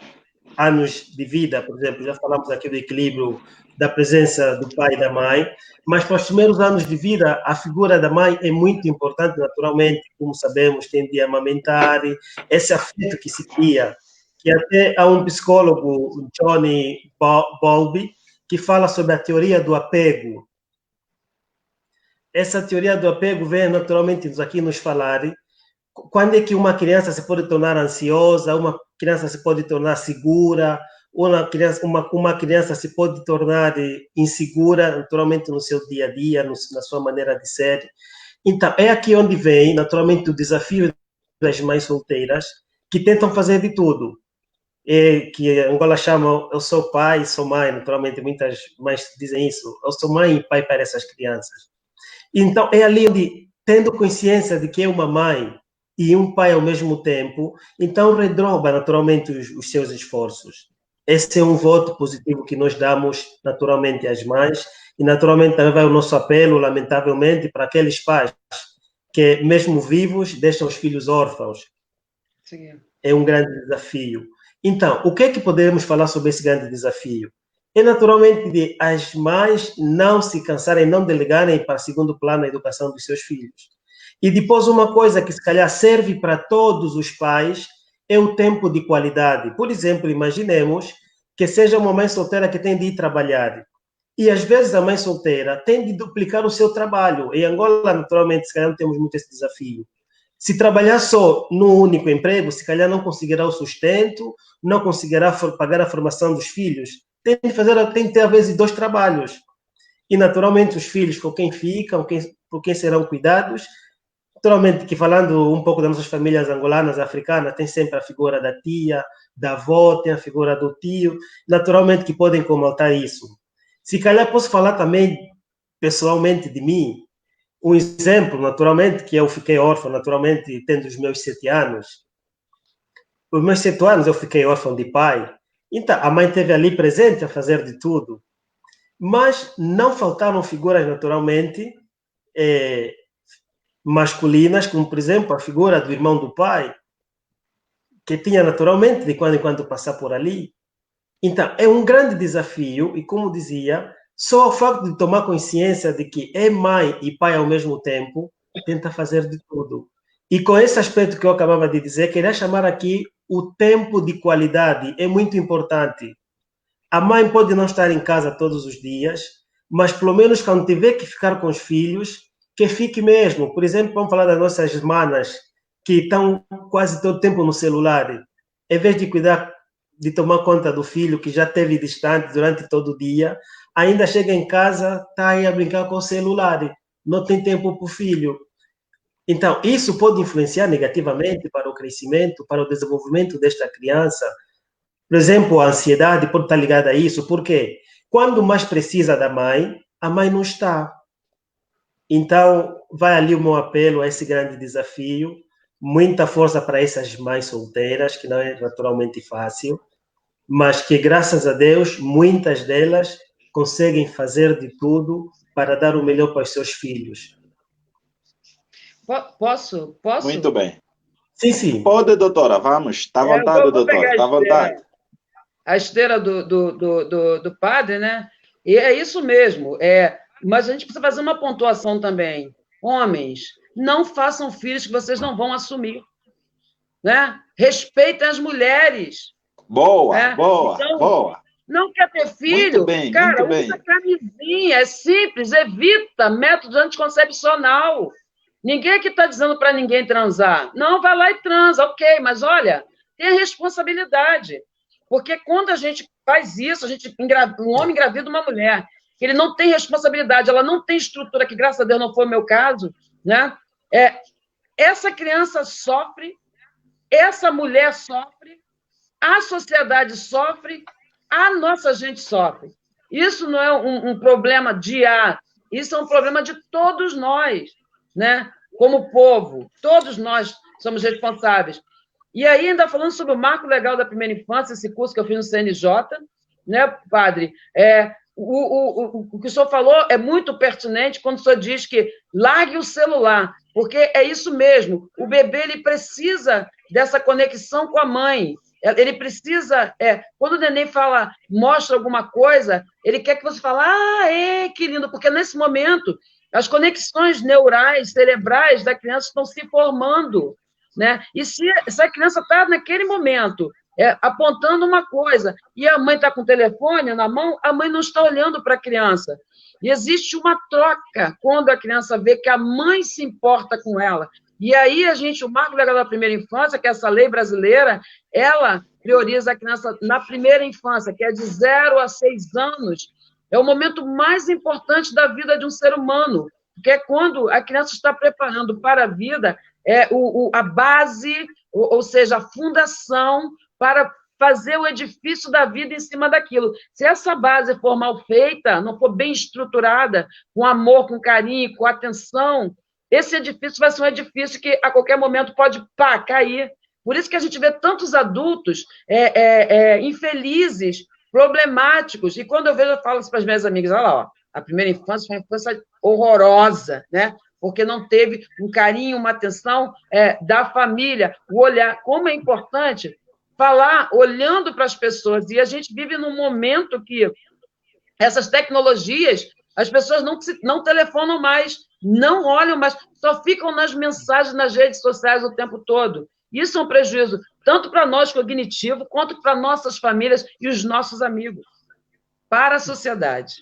anos de vida. Por exemplo, já falamos aqui do equilíbrio da presença do pai e da mãe, mas para os primeiros anos de vida, a figura da mãe é muito importante, naturalmente, como sabemos, tem de amamentar, esse afeto que se cria, que até há um psicólogo, Johnny Bowlby, que fala sobre a teoria do apego. Essa teoria do apego vem naturalmente aqui nos falar quando é que uma criança se pode tornar ansiosa, uma criança se pode tornar segura, uma criança se pode tornar insegura, naturalmente no seu dia a dia, na sua maneira de ser. Então, é aqui onde vem, naturalmente, o desafio das mães solteiras, que tentam fazer de tudo. Que Angola chama, eu sou pai, sou mãe, naturalmente, muitas mães dizem isso, eu sou mãe e pai para essas crianças. Então, é ali onde, tendo consciência de que é uma mãe e um pai ao mesmo tempo, então redobra naturalmente os seus esforços. Esse é um voto positivo que nós damos naturalmente às mães e naturalmente também vai o nosso apelo, lamentavelmente, para aqueles pais que, mesmo vivos, deixam os filhos órfãos. Sim. É um grande desafio. Então, o que é que podemos falar sobre esse grande desafio? É naturalmente de as mães não se cansarem, não delegarem para segundo plano a educação dos seus filhos. E depois uma coisa que se calhar serve para todos os pais é o tempo de qualidade. Por exemplo, imaginemos que seja uma mãe solteira que tem de ir trabalhar. E às vezes a mãe solteira tem de duplicar o seu trabalho. Em Angola, naturalmente, se calhar não temos muito esse desafio. Se trabalhar só num único emprego, se calhar não conseguirá o sustento, não conseguirá pagar a formação dos filhos. Tem de ter, às vezes, 2 trabalhos. E, naturalmente, os filhos com quem ficam, por quem serão cuidados. Naturalmente, que falando um pouco das nossas famílias angolanas, africanas, tem sempre a figura da tia, da avó, tem a figura do tio. Naturalmente que podem comatar isso. Se calhar posso falar também, pessoalmente, de mim. Um exemplo, naturalmente, que eu fiquei órfão, naturalmente, tendo os meus 7 anos. Os meus 7 anos eu fiquei órfão de pai. Então, a mãe esteve ali presente a fazer de tudo. Mas não faltaram figuras, naturalmente, masculinas, como, por exemplo, a figura do irmão do pai, que tinha, naturalmente, de quando em quando passar por ali. Então, é um grande desafio, e como dizia, só o facto de tomar consciência de que é mãe e pai ao mesmo tempo, tenta fazer de tudo. E com esse aspecto que eu acabava de dizer, queria chamar aqui o tempo de qualidade, é muito importante. A mãe pode não estar em casa todos os dias, mas pelo menos quando tiver que ficar com os filhos, que fique mesmo. Por exemplo, vamos falar das nossas irmãs, que estão quase todo o tempo no celular. Em vez de cuidar, de tomar conta do filho que já esteve distante durante todo o dia, ainda chega em casa, está aí a brincar com o celular, não tem tempo para o filho. Então, isso pode influenciar negativamente para o crescimento, para o desenvolvimento desta criança. Por exemplo, a ansiedade pode estar ligada a isso, porque quando mais precisa da mãe, a mãe não está. Então, vai ali o meu apelo a esse grande desafio, muita força para essas mães solteiras, que não é naturalmente fácil, mas que, graças a Deus, muitas delas conseguem fazer de tudo para dar o melhor para os seus filhos. Posso? Muito bem. Sim, sim. Pode, doutora, vamos. Está à vontade, doutora, está à vontade. A esteira do padre, né? E é isso mesmo. Mas a gente precisa fazer uma pontuação também. Homens, não façam filhos que vocês não vão assumir. Né? Respeitem as mulheres. Boa, né? boa, então, boa. Não quer ter filho? Muito bem, cara, muito usa bem. camisinha, é simples, evita método anticoncepcional. Ninguém aqui está dizendo para ninguém transar. Não, vai lá e transa, ok, mas olha, tem a responsabilidade. Porque quando a gente faz isso, um homem engravida uma mulher, ele não tem responsabilidade, ela não tem estrutura, que graças a Deus não foi o meu caso, né? Essa criança sofre, essa mulher sofre, a sociedade sofre, a nossa gente sofre. Isso não é um problema de isso é um problema de todos nós, né? Como povo, todos nós somos responsáveis. E aí, ainda falando sobre o marco legal da primeira infância, esse curso que eu fiz no CNJ, né, padre? O que o senhor falou é muito pertinente quando o senhor diz que largue o celular, porque é isso mesmo, o bebê ele precisa dessa conexão com a mãe, ele precisa, quando o neném fala, mostra alguma coisa, ele quer que você fale, que lindo, porque nesse momento as conexões neurais, cerebrais da criança estão se formando, né? E se a criança está naquele momento apontando uma coisa e a mãe está com o telefone na mão, a mãe não está olhando para a criança. E existe uma troca quando a criança vê que a mãe se importa com ela. E aí o Marco Legal da Primeira Infância, que é essa lei brasileira, ela prioriza a criança na primeira infância, que é de 0 a 6 anos. É o momento mais importante da vida de um ser humano, porque é quando a criança está preparando para a vida a base, ou seja, a fundação para fazer o edifício da vida em cima daquilo. Se essa base for mal feita, não for bem estruturada, com amor, com carinho, com atenção, esse edifício vai ser um edifício que a qualquer momento pode cair. Por isso que a gente vê tantos adultos infelizes, problemáticos. E quando eu falo isso para as minhas amigas, olha lá, a primeira infância foi uma infância horrorosa, né? porque não teve um carinho, uma atenção da família, o olhar. Como é importante falar olhando para as pessoas. E a gente vive num momento que essas tecnologias, as pessoas não telefonam mais, não olham mais, só ficam nas mensagens nas redes sociais o tempo todo. Isso é um prejuízo, tanto para nós cognitivo, quanto para nossas famílias e os nossos amigos, para a sociedade.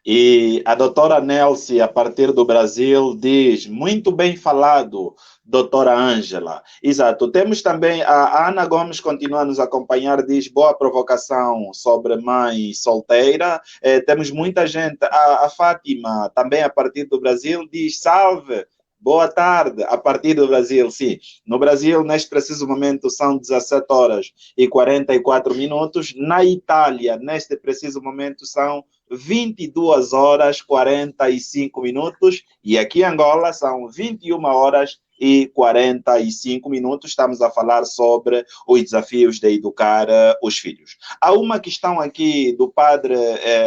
E a doutora Nelce, a partir do Brasil, diz, muito bem falado, doutora Ângela. Exato. Temos também, a Ana Gomes continua a nos acompanhar, diz, boa provocação sobre mãe solteira. Temos muita gente, a Fátima, também a partir do Brasil, diz, salve, boa tarde, a partir do Brasil, sim. No Brasil, neste preciso momento, são 17 horas e 44 minutos. Na Itália, neste preciso momento, são 22 horas 45 minutos. E aqui em Angola, são 21 horas e 45 minutos. Estamos a falar sobre os desafios de educar os filhos. Há uma questão aqui do padre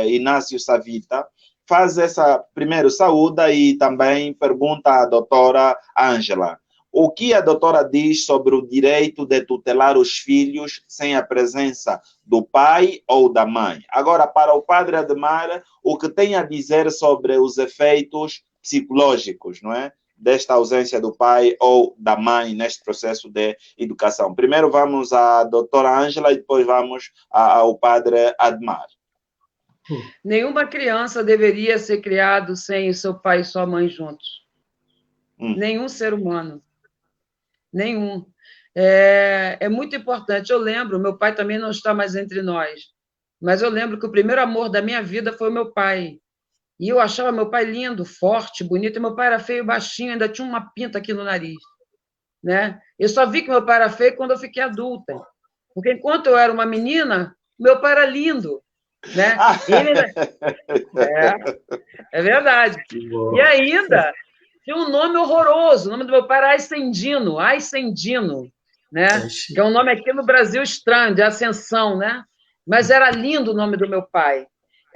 Inácio Savita, faz essa primeiro saúda e também pergunta à doutora Ângela. O que a doutora diz sobre o direito de tutelar os filhos sem a presença do pai ou da mãe? Agora, para o padre Ademar, o que tem a dizer sobre os efeitos psicológicos, não é? Desta ausência do pai ou da mãe neste processo de educação. Primeiro vamos à doutora Ângela e depois vamos ao padre Ademar. Nenhuma criança deveria ser criada sem o seu pai e sua mãe juntos. Nenhum ser humano. Nenhum. É muito importante. Eu lembro, meu pai também não está mais entre nós, mas eu lembro que o primeiro amor da minha vida foi o meu pai. E eu achava meu pai lindo, forte, bonito, e meu pai era feio, baixinho, ainda tinha uma pinta aqui no nariz. Né? Eu só vi que meu pai era feio quando eu fiquei adulta. Porque enquanto eu era uma menina, meu pai era lindo. Né? É verdade. E ainda tinha um nome horroroso. O nome do meu pai era Ascendino, né? Que é um nome aqui no Brasil estranho, de ascensão, né? Mas era lindo o nome do meu pai.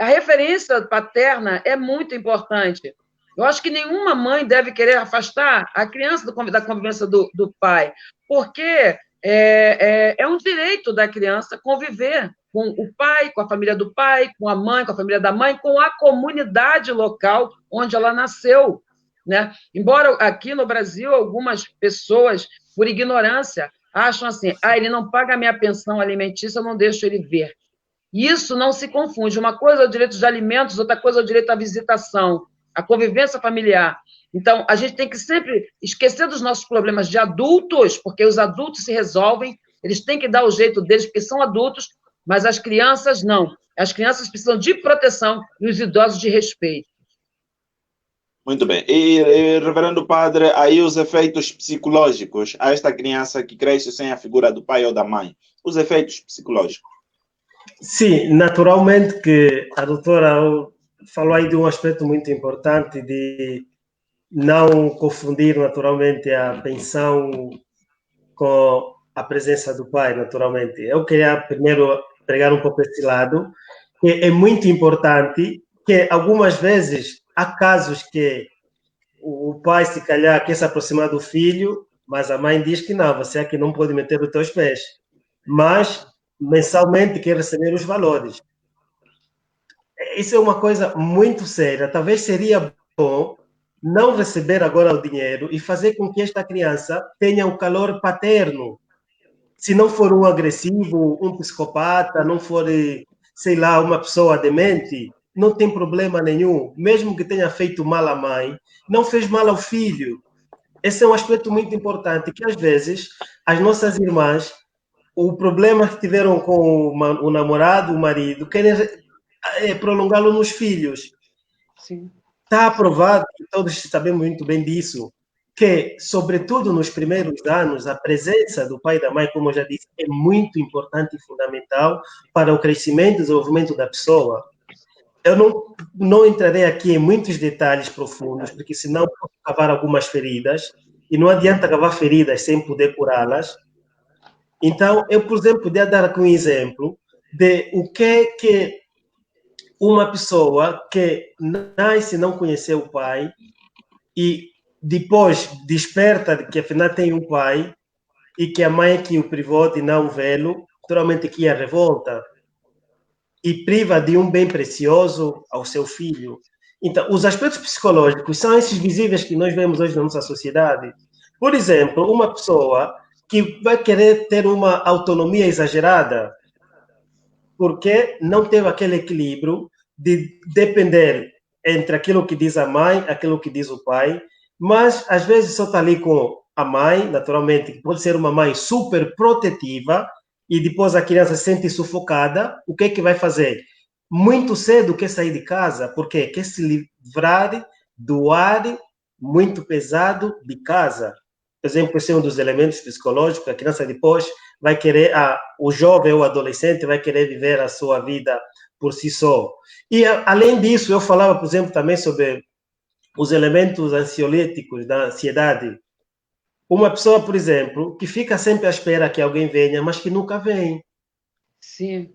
A referência paterna é muito importante. Eu acho que nenhuma mãe deve querer afastar a criança da convivência do pai, porque é um direito da criança conviver com o pai, com a família do pai, com a mãe, com a família da mãe, com a comunidade local onde ela nasceu. Né? Embora aqui no Brasil algumas pessoas, por ignorância, acham assim, ele não paga a minha pensão alimentícia, eu não deixo ele ver. Isso não se confunde. Uma coisa é o direito de alimentos, outra coisa é o direito à visitação, à convivência familiar. Então, a gente tem que sempre esquecer dos nossos problemas de adultos, porque os adultos se resolvem, eles têm que dar o jeito deles, porque são adultos, mas as crianças não. As crianças precisam de proteção e os idosos de respeito. Muito bem. E, reverendo padre, aí os efeitos psicológicos a esta criança que cresce sem a figura do pai ou da mãe, os efeitos psicológicos. Sim, naturalmente que a doutora falou aí de um aspecto muito importante de não confundir naturalmente a pensão com a presença do pai, naturalmente. Eu queria primeiro pregar um pouco esse lado, que é muito importante, que algumas vezes há casos que o pai, se calhar, quer se aproximar do filho, mas a mãe diz que não, você aqui não pode meter os teus pés. Mas, mensalmente, quer receber os valores. Isso é uma coisa muito séria. Talvez seria bom não receber agora o dinheiro e fazer com que esta criança tenha o calor paterno. Se não for um agressivo, um psicopata, não for, sei lá, uma pessoa demente, não tem problema nenhum. Mesmo que tenha feito mal à mãe, não fez mal ao filho. Esse é um aspecto muito importante, que às vezes as nossas irmãs, o problema que tiveram com o namorado, o marido, querem prolongá-lo nos filhos. Sim. Está aprovado, e todos sabemos muito bem disso, que, sobretudo nos primeiros anos, a presença do pai e da mãe, como eu já disse, é muito importante e fundamental para o crescimento e desenvolvimento da pessoa. Eu não entrarei aqui em muitos detalhes profundos, porque senão posso cavar algumas feridas, e não adianta cavar feridas sem poder curá-las. Então, eu, por exemplo, podia dar aqui um exemplo de o que uma pessoa que nasce e não conheceu o pai e depois desperta de que afinal tem um pai e que a mãe que o privou de não vê-lo, naturalmente que a revolta e priva de um bem precioso ao seu filho. Então, os aspectos psicológicos são esses visíveis que nós vemos hoje na nossa sociedade. Por exemplo, uma pessoa que vai querer ter uma autonomia exagerada, porque não teve aquele equilíbrio de depender entre aquilo que diz a mãe, aquilo que diz o pai, mas às vezes só está ali com a mãe, naturalmente, que pode ser uma mãe super protetiva, e depois a criança se sente sufocada, o que é que vai fazer? Muito cedo quer sair de casa, porque quer se livrar do ar muito pesado de casa. Por exemplo, esse é um dos elementos psicológicos, a criança depois vai querer, o jovem ou o adolescente vai querer viver a sua vida por si só. E, além disso, eu falava, por exemplo, também sobre os elementos ansiolíticos da ansiedade. Uma pessoa, por exemplo, que fica sempre à espera que alguém venha, mas que nunca vem. Sim.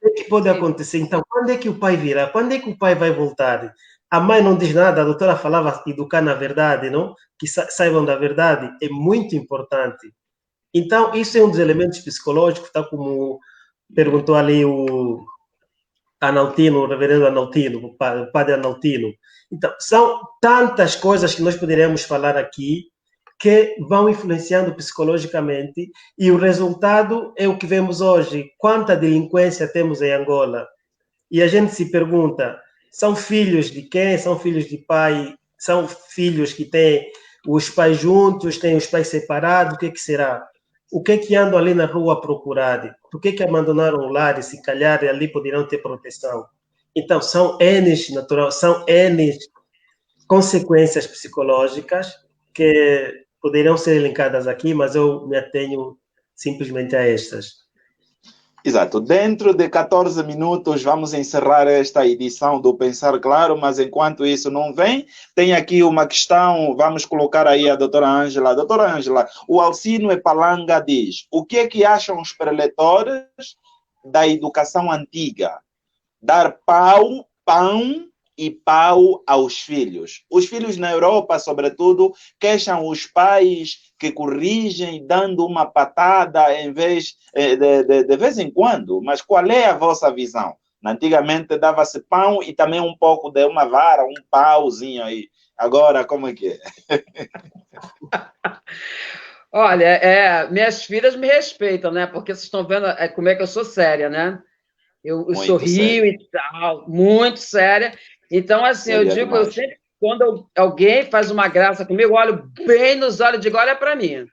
O que pode acontecer? Então, quando é que o pai virá? Quando é que o pai vai voltar? A mãe não diz nada, a doutora falava educar na verdade, não? Que saibam da verdade, é muito importante. Então, isso é um dos elementos psicológicos, tal como perguntou ali o Analtino, o reverendo Analtino, o padre Analtino. Então, são tantas coisas que nós poderíamos falar aqui que vão influenciando psicologicamente e o resultado é o que vemos hoje. Quanta delinquência temos em Angola? E a gente se pergunta, são filhos de quem? São filhos de pai? São filhos que têm os pais juntos, têm os pais separados? O que será? O que andam ali na rua a procurar? Por que abandonaram o lar e se calhar ali poderiam ter proteção? Então, são N consequências psicológicas que poderiam ser elencadas aqui, mas eu me atenho simplesmente a estas. Exato. Dentro de 14 minutos vamos encerrar esta edição do Pensar Claro, mas enquanto isso não vem, tem aqui uma questão, vamos colocar aí a doutora Ângela. Doutora Ângela, o Alcino Epalanga diz, o que é que acham os preletores da educação antiga? Dar pão e pau aos filhos. Os filhos na Europa, sobretudo, queixam os pais que corrigem dando uma patada em vez de vez em quando. Mas qual é a vossa visão? Antigamente dava-se pão e também um pouco de uma vara, um pauzinho aí. Agora, como é que é? Olha, minhas filhas me respeitam, né? Porque vocês estão vendo como é que eu sou séria, né? Eu sorrio e tal, muito séria. Então, assim, eu digo, eu sempre, quando alguém faz uma graça comigo, eu olho bem nos olhos e digo, olha para mim.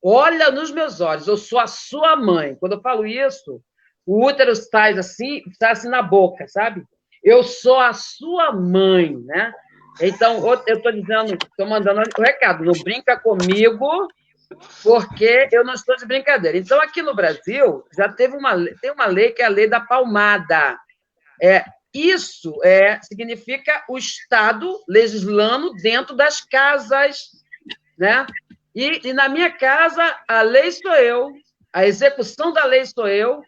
Olha nos meus olhos, eu sou a sua mãe. Quando eu falo isso, o útero está assim na boca, sabe? Eu sou a sua mãe, né? Então, eu estou dizendo, estou mandando o recado, não brinca comigo, porque eu não estou de brincadeira. Então, aqui no Brasil, já tem uma lei que é a lei da palmada. Isso significa o Estado legislando dentro das casas, né? E na minha casa, a lei sou eu, a execução da lei sou eu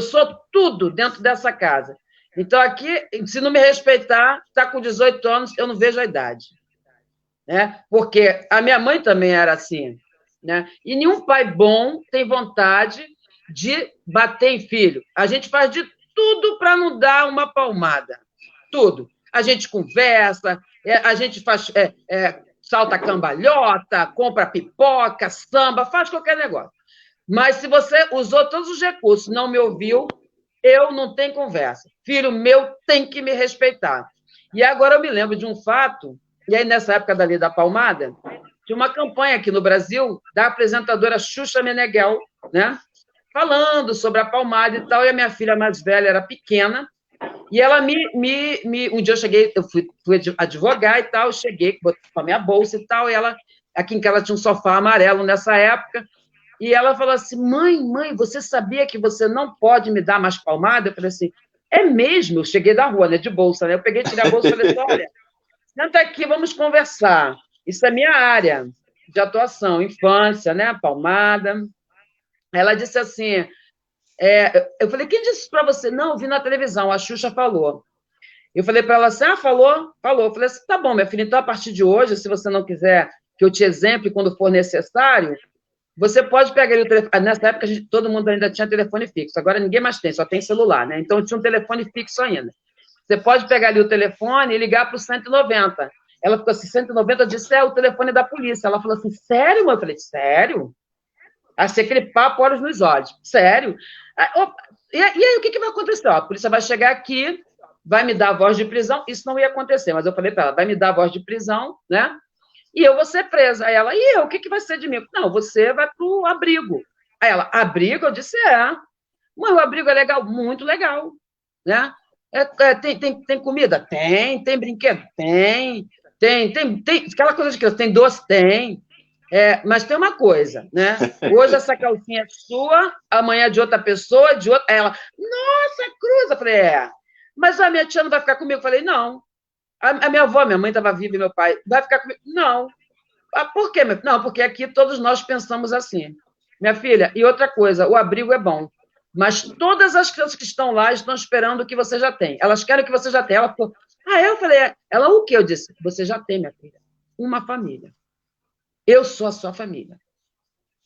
sou tudo dentro dessa casa. Então, aqui, se não me respeitar, está com 18 anos, eu não vejo a idade. Né? Porque a minha mãe também era assim. Né? E nenhum pai bom tem vontade de bater em filho. A gente faz de tudo para não dar uma palmada. Tudo. A gente conversa, a gente faz salta cambalhota, compra pipoca, samba, faz qualquer negócio. Mas se você usou todos os recursos, não me ouviu, eu não tenho conversa. Filho meu tem que me respeitar. E agora eu me lembro de um fato, e aí nessa época da Lei da Palmada, tinha uma campanha aqui no Brasil da apresentadora Xuxa Meneghel, né? Falando sobre a palmada e tal, e a minha filha mais velha era pequena, e ela um dia eu fui advogar e tal, cheguei com a minha bolsa e tal, e ela, aqui em casa tinha um sofá amarelo nessa época, e ela falou assim, mãe, você sabia que você não pode me dar mais palmada? Eu falei assim, é mesmo? Eu cheguei da rua, né, de bolsa, né? Eu peguei, tirei a bolsa e falei assim, olha, senta aqui, vamos conversar. Isso é minha área de atuação, infância, né, palmada. Ela disse assim, eu falei, quem disse isso para você? Não, eu vi na televisão, a Xuxa falou. Eu falei para ela assim, falou. Eu falei assim, tá bom, minha filha, então a partir de hoje, se você não quiser que eu te exemple quando for necessário, você pode pegar ali o telefone. Nessa época, todo mundo ainda tinha telefone fixo. Agora ninguém mais tem, só tem celular, né? Então tinha um telefone fixo ainda. Você pode pegar ali o telefone e ligar para o 190. Ela ficou assim, 190, eu disse, o telefone da polícia. Ela falou assim, sério, mãe? Eu falei, sério? Achei aquele papo, olhos nos olhos. Sério? E aí, o que vai acontecer? A polícia vai chegar aqui, vai me dar a voz de prisão. Isso não ia acontecer, mas eu falei para ela, vai me dar a voz de prisão, né? E eu vou ser presa. Aí ela, e eu? O que vai ser de mim? Não, você vai para o abrigo. Aí ela, abrigo? Eu disse, Mãe, o abrigo é legal, muito legal, né? Tem comida? Tem. Tem brinquedo? Tem. Tem aquela coisa de criança, tem doce? Tem. Mas tem uma coisa, né? Hoje essa calcinha é sua, amanhã é de outra pessoa, de outra. Aí ela, nossa, cruz! Eu falei, mas a minha tia não vai ficar comigo? Eu falei, não. A minha avó, minha mãe estava viva e meu pai, vai ficar comigo? Não. Por quê? Não, porque aqui todos nós pensamos assim. Minha filha, e outra coisa, o abrigo é bom, mas todas as crianças que estão lá estão esperando o que você já tem. Elas querem o que você já tem. Ela falou, eu falei, ela o quê? Eu disse, você já tem, minha filha, uma família. Eu sou a sua família.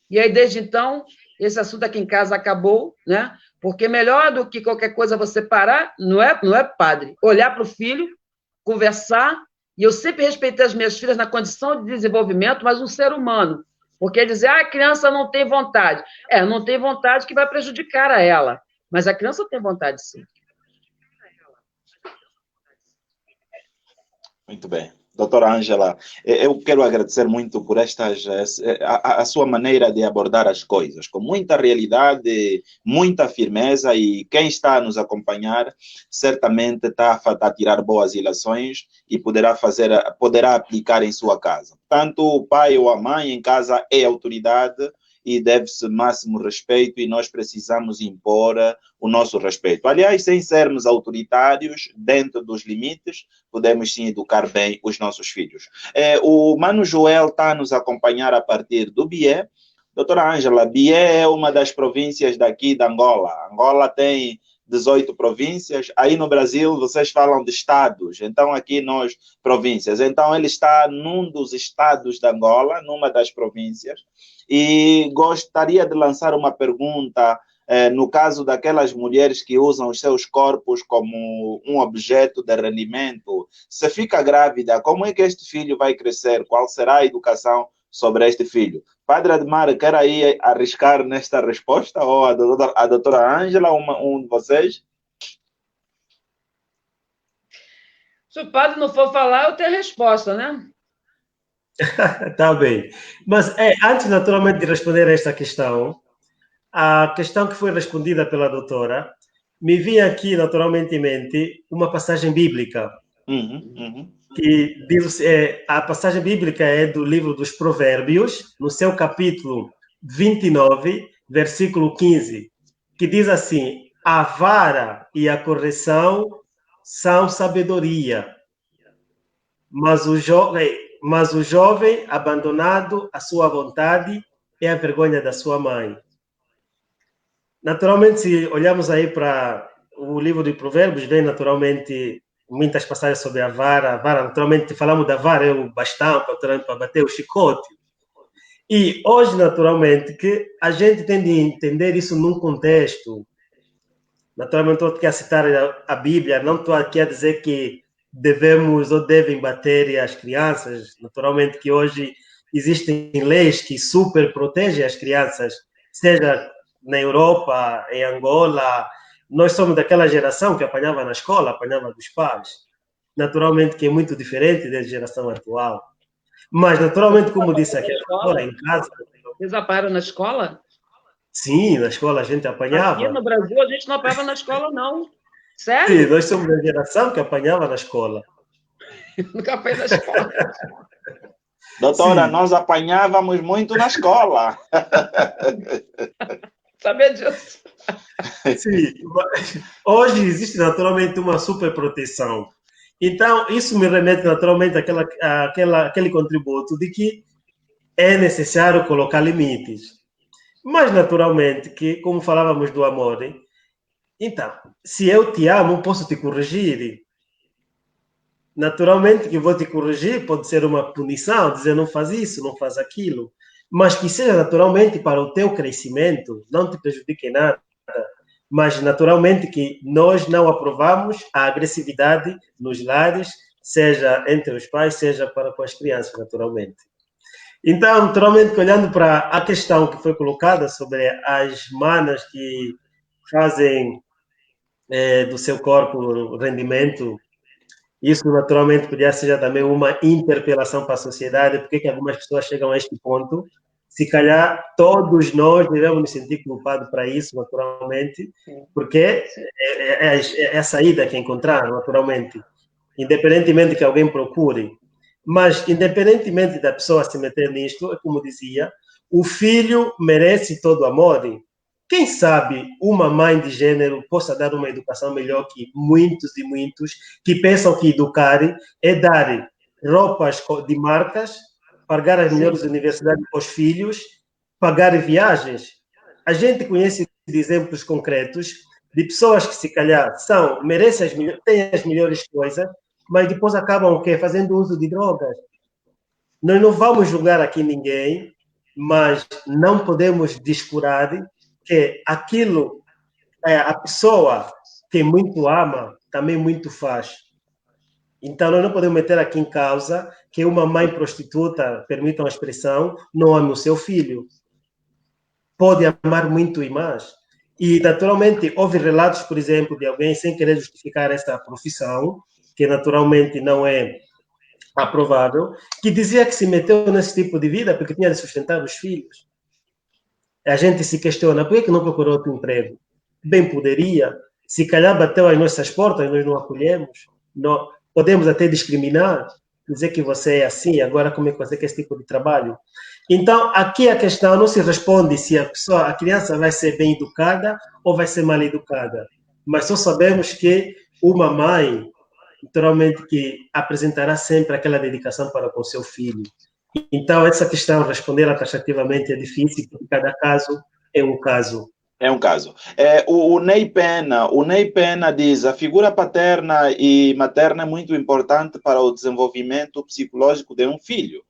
E aí, desde então, esse assunto aqui em casa acabou, né? Porque melhor do que qualquer coisa você parar, não é padre, olhar para o filho, conversar, e eu sempre respeitei as minhas filhas na condição de desenvolvimento, mas um ser humano. Porque dizer, a criança não tem vontade. Não tem vontade que vai prejudicar a ela. Mas a criança tem vontade, sim. Muito bem. Doutora Ângela, eu quero agradecer muito por a sua maneira de abordar as coisas, com muita realidade, muita firmeza, e quem está a nos acompanhar certamente está a tirar boas ilações e poderá aplicar em sua casa. Tanto o pai ou a mãe em casa é autoridade e deve-se máximo respeito, e nós precisamos impor o nosso respeito. Aliás, sem sermos autoritários, dentro dos limites, podemos sim educar bem os nossos filhos. O Mano Joel está a nos acompanhar a partir do Bié. Doutora Ângela, Bié é uma das províncias daqui da Angola. Angola tem 18 províncias. Aí no Brasil vocês falam de estados, então aqui nós províncias. Então ele está num dos estados da Angola, numa das províncias, e gostaria de lançar uma pergunta no caso daquelas mulheres que usam os seus corpos como um objeto de rendimento. Se fica grávida, como é que este filho vai crescer? Qual será a educação sobre este filho? Padre Admar, quer aí arriscar nesta resposta? Ou a doutora Ângela, um de vocês? Se o padre não for falar, eu tenho a resposta, né? Tá bem. Mas antes, naturalmente, de responder a esta questão, a questão que foi respondida pela doutora, me vinha aqui, naturalmente, em mente uma passagem bíblica. Que diz, a passagem bíblica é do livro dos Provérbios, no seu capítulo 29, versículo 15, que diz assim: a vara e a correção são sabedoria, mas o jovem abandonado à sua vontade é a vergonha da sua mãe. Naturalmente, se olharmos aí para o livro de Provérbios, vem naturalmente muitas passagens sobre a vara. Naturalmente, falamos da vara, é o bastão para bater o chicote. E hoje, naturalmente, que a gente tem de entender isso num contexto. Naturalmente, estou aqui a citar a Bíblia, não estou aqui a dizer que devemos ou devem bater as crianças. Naturalmente que hoje existem leis que super protegem as crianças, seja na Europa, em Angola. Nós somos daquela geração que apanhava na escola, apanhava dos pais. Naturalmente que é muito diferente da geração atual. Mas, naturalmente, como disse aqui, agora em casa... Vocês apanharam na escola? Sim, na escola a gente apanhava. Aqui no Brasil a gente não apanhava na escola, não. Sério? Sim, nós somos da geração que apanhava na escola. Nunca apanhei na escola. Doutora, sim, nós apanhávamos muito na escola. Sabia disso? Sim. Hoje existe naturalmente uma super proteção. Então, isso me remete naturalmente àquele contributo de que é necessário colocar limites. Mas, naturalmente, que, como falávamos do amor, então, se eu te amo, posso te corrigir. naturalmente que vou te corrigir, pode ser uma punição, dizer não faz isso, não faz aquilo, mas que seja naturalmente para o teu crescimento, não te prejudique em nada, mas naturalmente que nós não aprovamos a agressividade nos lares, seja entre os pais, seja para com as crianças, naturalmente. Então, naturalmente, olhando para a questão que foi colocada sobre as manas que fazem do seu corpo rendimento, isso naturalmente podia ser também uma interpelação para a sociedade, porque que algumas pessoas chegam a este ponto. Se calhar todos nós devemos nos sentir culpados para isso, naturalmente, porque é a saída que encontrar, naturalmente, independentemente que alguém procure. Mas, independentemente da pessoa se meter nisto, é como dizia, o filho merece todo o amor. Quem sabe uma mãe de gênero possa dar uma educação melhor que muitos e muitos que pensam que educar é dar roupas de marcas, pagar as melhores universidades para os filhos, pagar viagens. A gente conhece exemplos concretos de pessoas que, se calhar, têm as melhores coisas, mas depois acabam o quê? Fazendo uso de drogas. Nós não vamos julgar aqui ninguém, mas não podemos descurar que aquilo, a pessoa que muito ama, também muito faz. Então, nós não podemos meter aqui em causa que uma mãe prostituta, permitam a expressão, não ame o seu filho. Pode amar muito e mais. E, naturalmente, houve relatos, por exemplo, de alguém, sem querer justificar essa profissão, que naturalmente não é aprovável, que dizia que se meteu nesse tipo de vida porque tinha de sustentar os filhos. A gente se questiona, por que não procurou outro emprego? Bem poderia. Se calhar bateu às nossas portas, nós não acolhemos. Não, podemos até discriminar, dizer que você é assim, agora como é que você quer esse tipo de trabalho? Então, aqui a questão não se responde se a criança vai ser bem educada ou vai ser mal educada. Mas só sabemos que uma mãe, naturalmente, que apresentará sempre aquela dedicação para com seu filho. Então, essa questão, responder taxativamente é difícil, porque cada caso é um caso. É um caso. O Ney Pena diz: a figura paterna e materna é muito importante para o desenvolvimento psicológico de um filho.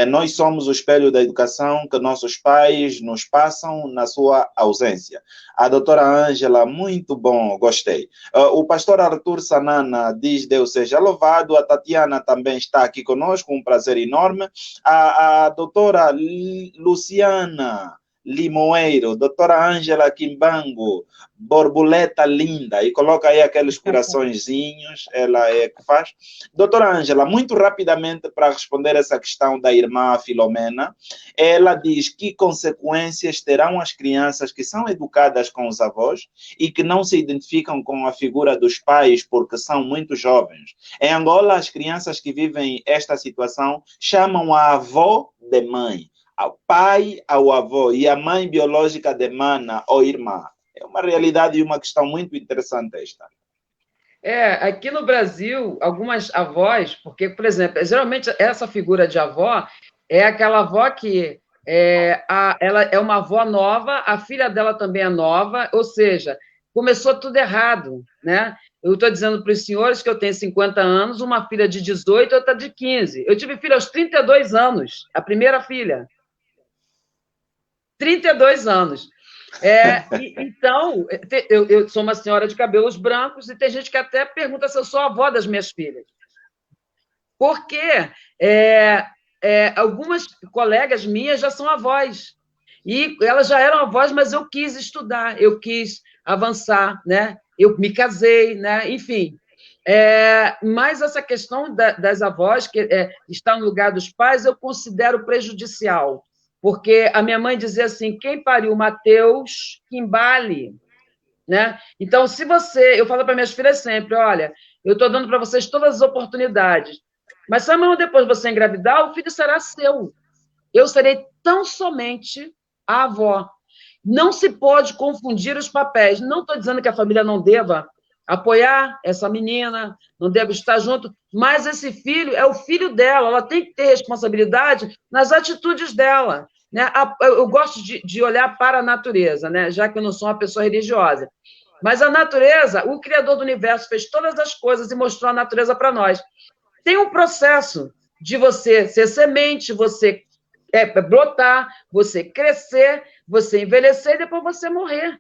Nós somos o espelho da educação que nossos pais nos passam na sua ausência. A doutora Ângela, muito bom, gostei. O pastor Arthur Sanana diz: Deus seja louvado. A Tatiana também está aqui conosco, um prazer enorme. A doutora Luciana Limoeiro, doutora Ângela Quimbango, borboleta linda, e coloca aí aqueles coraçõezinhos, ela é que faz. Doutora Ângela, muito rapidamente para responder essa questão da irmã Filomena, ela diz que consequências terão as crianças que são educadas com os avós e que não se identificam com a figura dos pais porque são muito jovens. Em Angola, as crianças que vivem esta situação chamam a avó de mãe, ao pai, ao avô, e a mãe biológica de mana ou irmã. É uma realidade e uma questão muito interessante esta. Aqui no Brasil, algumas avós, porque, por exemplo, geralmente essa figura de avó é aquela avó que ela é uma avó nova, a filha dela também é nova, ou seja, começou tudo errado, né? Eu estou dizendo para os senhores que eu tenho 50 anos, uma filha de 18 e outra de 15. Eu tive filha aos 32 anos, a primeira filha. 32 anos. Então, eu sou uma senhora de cabelos brancos e tem gente que até pergunta se eu sou a avó das minhas filhas. Porque algumas colegas minhas já são avós. E elas já eram avós, mas eu quis estudar, eu quis avançar, né? Eu me casei, né? Enfim. Mas essa questão das avós, que está no lugar dos pais, eu considero prejudicial. Porque a minha mãe dizia assim, quem pariu Mateus, que embale, né? Então, se eu falo para minhas filhas sempre, olha, eu estou dando para vocês todas as oportunidades, mas se amanhã depois você engravidar, o filho será seu. Eu serei tão somente a avó. Não se pode confundir os papéis. Não estou dizendo que a família não deva apoiar essa menina, não deve estar junto, mas esse filho é o filho dela, ela tem que ter responsabilidade nas atitudes dela. Né? Eu gosto de olhar para a natureza, né? Já que eu não sou uma pessoa religiosa. Mas a natureza, o Criador do Universo fez todas as coisas e mostrou a natureza para nós. tem um processo de você ser semente, você brotar, você crescer, você envelhecer e depois você morrer.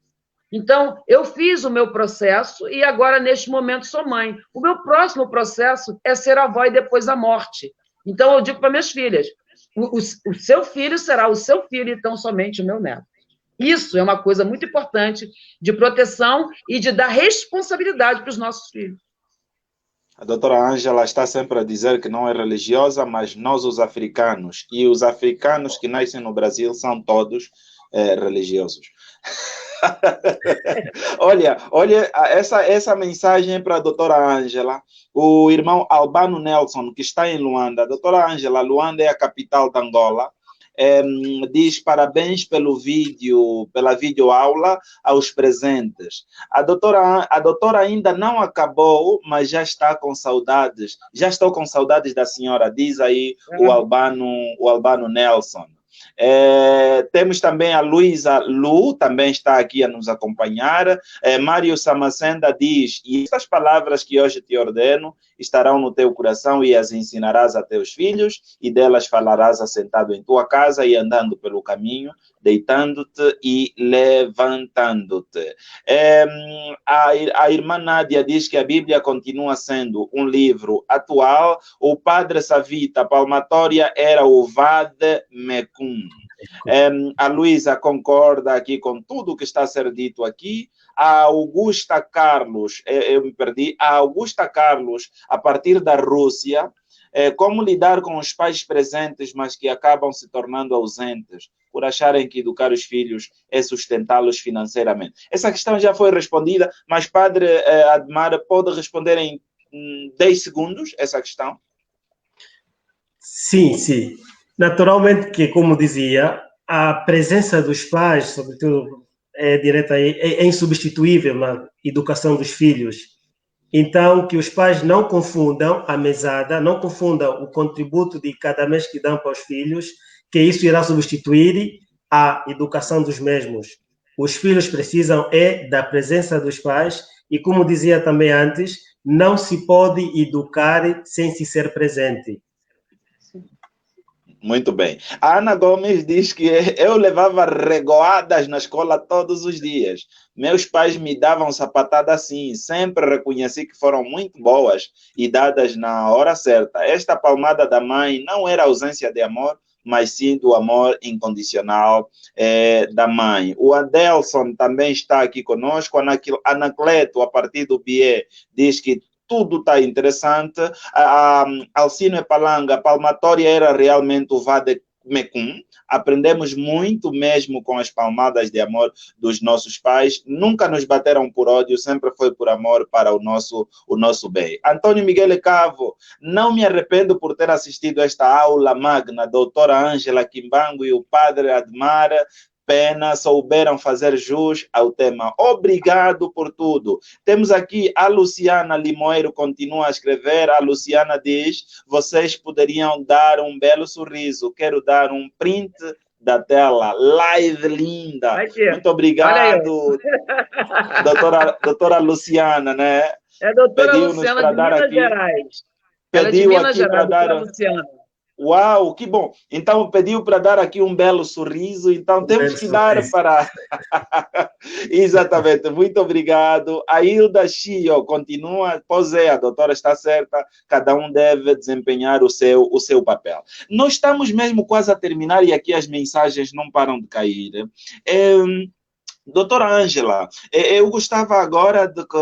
Então, eu fiz o meu processo e agora, neste momento, sou mãe. O meu próximo processo é ser avó e depois a morte. Então, eu digo para minhas filhas, o seu filho será o seu filho, então somente o meu neto. Isso é uma coisa muito importante de proteção e de dar responsabilidade para os nossos filhos. A doutora Ângela está sempre a dizer que não é religiosa, mas nós, os africanos, e os africanos que nascem no Brasil são todos religiosos. olha, essa mensagem para a doutora Ângela. O irmão Albano Nelson, que está em Luanda. A doutora Ângela, Luanda é a capital de Angola. Diz parabéns pela videoaula aos presentes. A doutora ainda não acabou, mas já está com saudades. Já estou com saudades da senhora, diz aí o Albano Nelson. Temos também a Luísa Lu, também está aqui a nos acompanhar. Mário Samacenda diz: e estas palavras que hoje te ordeno estarão no teu coração e as ensinarás a teus filhos, e delas falarás assentado em tua casa e andando pelo caminho, deitando-te e levantando-te. A irmã Nádia diz que a Bíblia continua sendo um livro atual. O padre Savita, palmatória era o Vade Mecum. A Luísa concorda aqui com tudo que está a ser dito aqui. A Augusta Carlos, eu me perdi, a Augusta Carlos, a partir da Rússia, como lidar com os pais presentes, mas que acabam se tornando ausentes, por acharem que educar os filhos é sustentá-los financeiramente. Essa questão já foi respondida, mas Padre Admar, pode responder em 10 segundos essa questão? Sim, sim. Naturalmente que, como dizia, a presença dos pais, sobretudo, é insubstituível na educação dos filhos. Então, que os pais não confundam a mesada, não confundam o contributo de cada mês que dão para os filhos, que isso irá substituir a educação dos mesmos. Os filhos precisam da presença dos pais e, como dizia também antes, não se pode educar sem se ser presente. Muito bem. A Ana Gomes diz que eu levava regoadas na escola todos os dias. Meus pais me davam sapatada assim. Sempre reconheci que foram muito boas e dadas na hora certa. Esta palmada da mãe não era ausência de amor, mas sim do amor incondicional da mãe. O Adelson também está aqui conosco. Anacleto, a partir do BIE, diz que tudo está interessante. Alcino Palanga, a palmatória era realmente o Vade Mecum. Aprendemos muito mesmo com as palmadas de amor dos nossos pais. Nunca nos bateram por ódio, sempre foi por amor para o nosso bem. Antônio Miguel Cavo, não me arrependo por ter assistido esta aula magna. Doutora Ângela Quimbango e o Padre Admar Pena souberam fazer jus ao tema. Obrigado por tudo. Temos aqui a Luciana Limoeiro, continua a escrever. A Luciana diz: vocês poderiam dar um belo sorriso. Quero dar um print da tela. Live linda. Muito obrigado, doutora Luciana, né? É doutora Luciana de Minas Gerais. Pediu aqui para dar... Luciana. Uau, que bom. Então, pediu para dar aqui um belo sorriso, então temos que dar para... Exatamente, muito obrigado. A Hilda Chio continua, pois a doutora está certa, cada um deve desempenhar o seu papel. Nós estamos mesmo quase a terminar e aqui as mensagens não param de cair. Doutora Ângela, eu gostava agora de que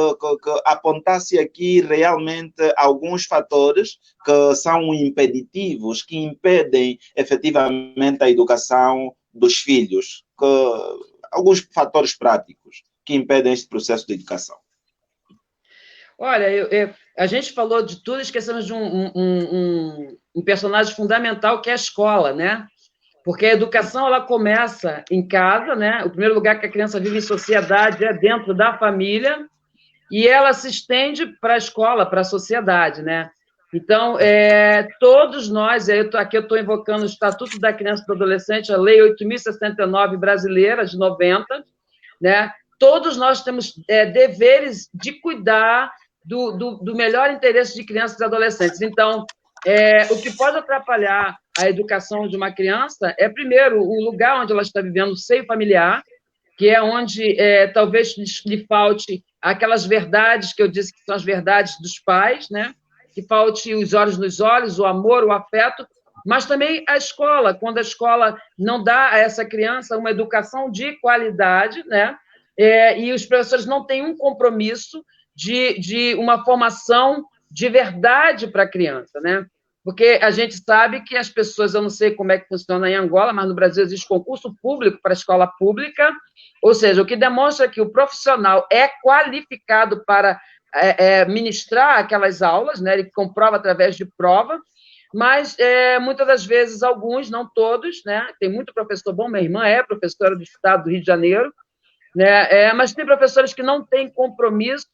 apontasse aqui realmente alguns fatores que são impeditivos, que impedem efetivamente a educação dos filhos, alguns fatores práticos que impedem este processo de educação. Olha, a gente falou de tudo, esquecemos de um personagem fundamental que é a escola, né? Porque a educação, ela começa em casa, né? O primeiro lugar que a criança vive em sociedade é dentro da família, e ela se estende para a escola, para a sociedade, né? Então, todos nós, aqui eu estou invocando o Estatuto da Criança e do Adolescente, a Lei 8.069 brasileira, de 90, né? Todos nós temos deveres de cuidar do melhor interesse de crianças e adolescentes. Então, o que pode atrapalhar a educação de uma criança é, primeiro, o lugar onde ela está vivendo, o seio familiar, que é onde talvez lhe falte aquelas verdades que eu disse que são as verdades dos pais, né? Que falte os olhos nos olhos, o amor, o afeto, mas também a escola, quando a escola não dá a essa criança uma educação de qualidade, né? E os professores não têm um compromisso de uma formação de verdade para a criança, né? Porque a gente sabe que as pessoas, eu não sei como é que funciona em Angola, mas no Brasil existe concurso público para a escola pública, ou seja, o que demonstra que o profissional é qualificado para ministrar aquelas aulas, né? Ele comprova através de prova, mas muitas das vezes, alguns, não todos, né? Tem muito professor bom, minha irmã é professora do Estado do Rio de Janeiro, né? Mas tem professores que não têm compromisso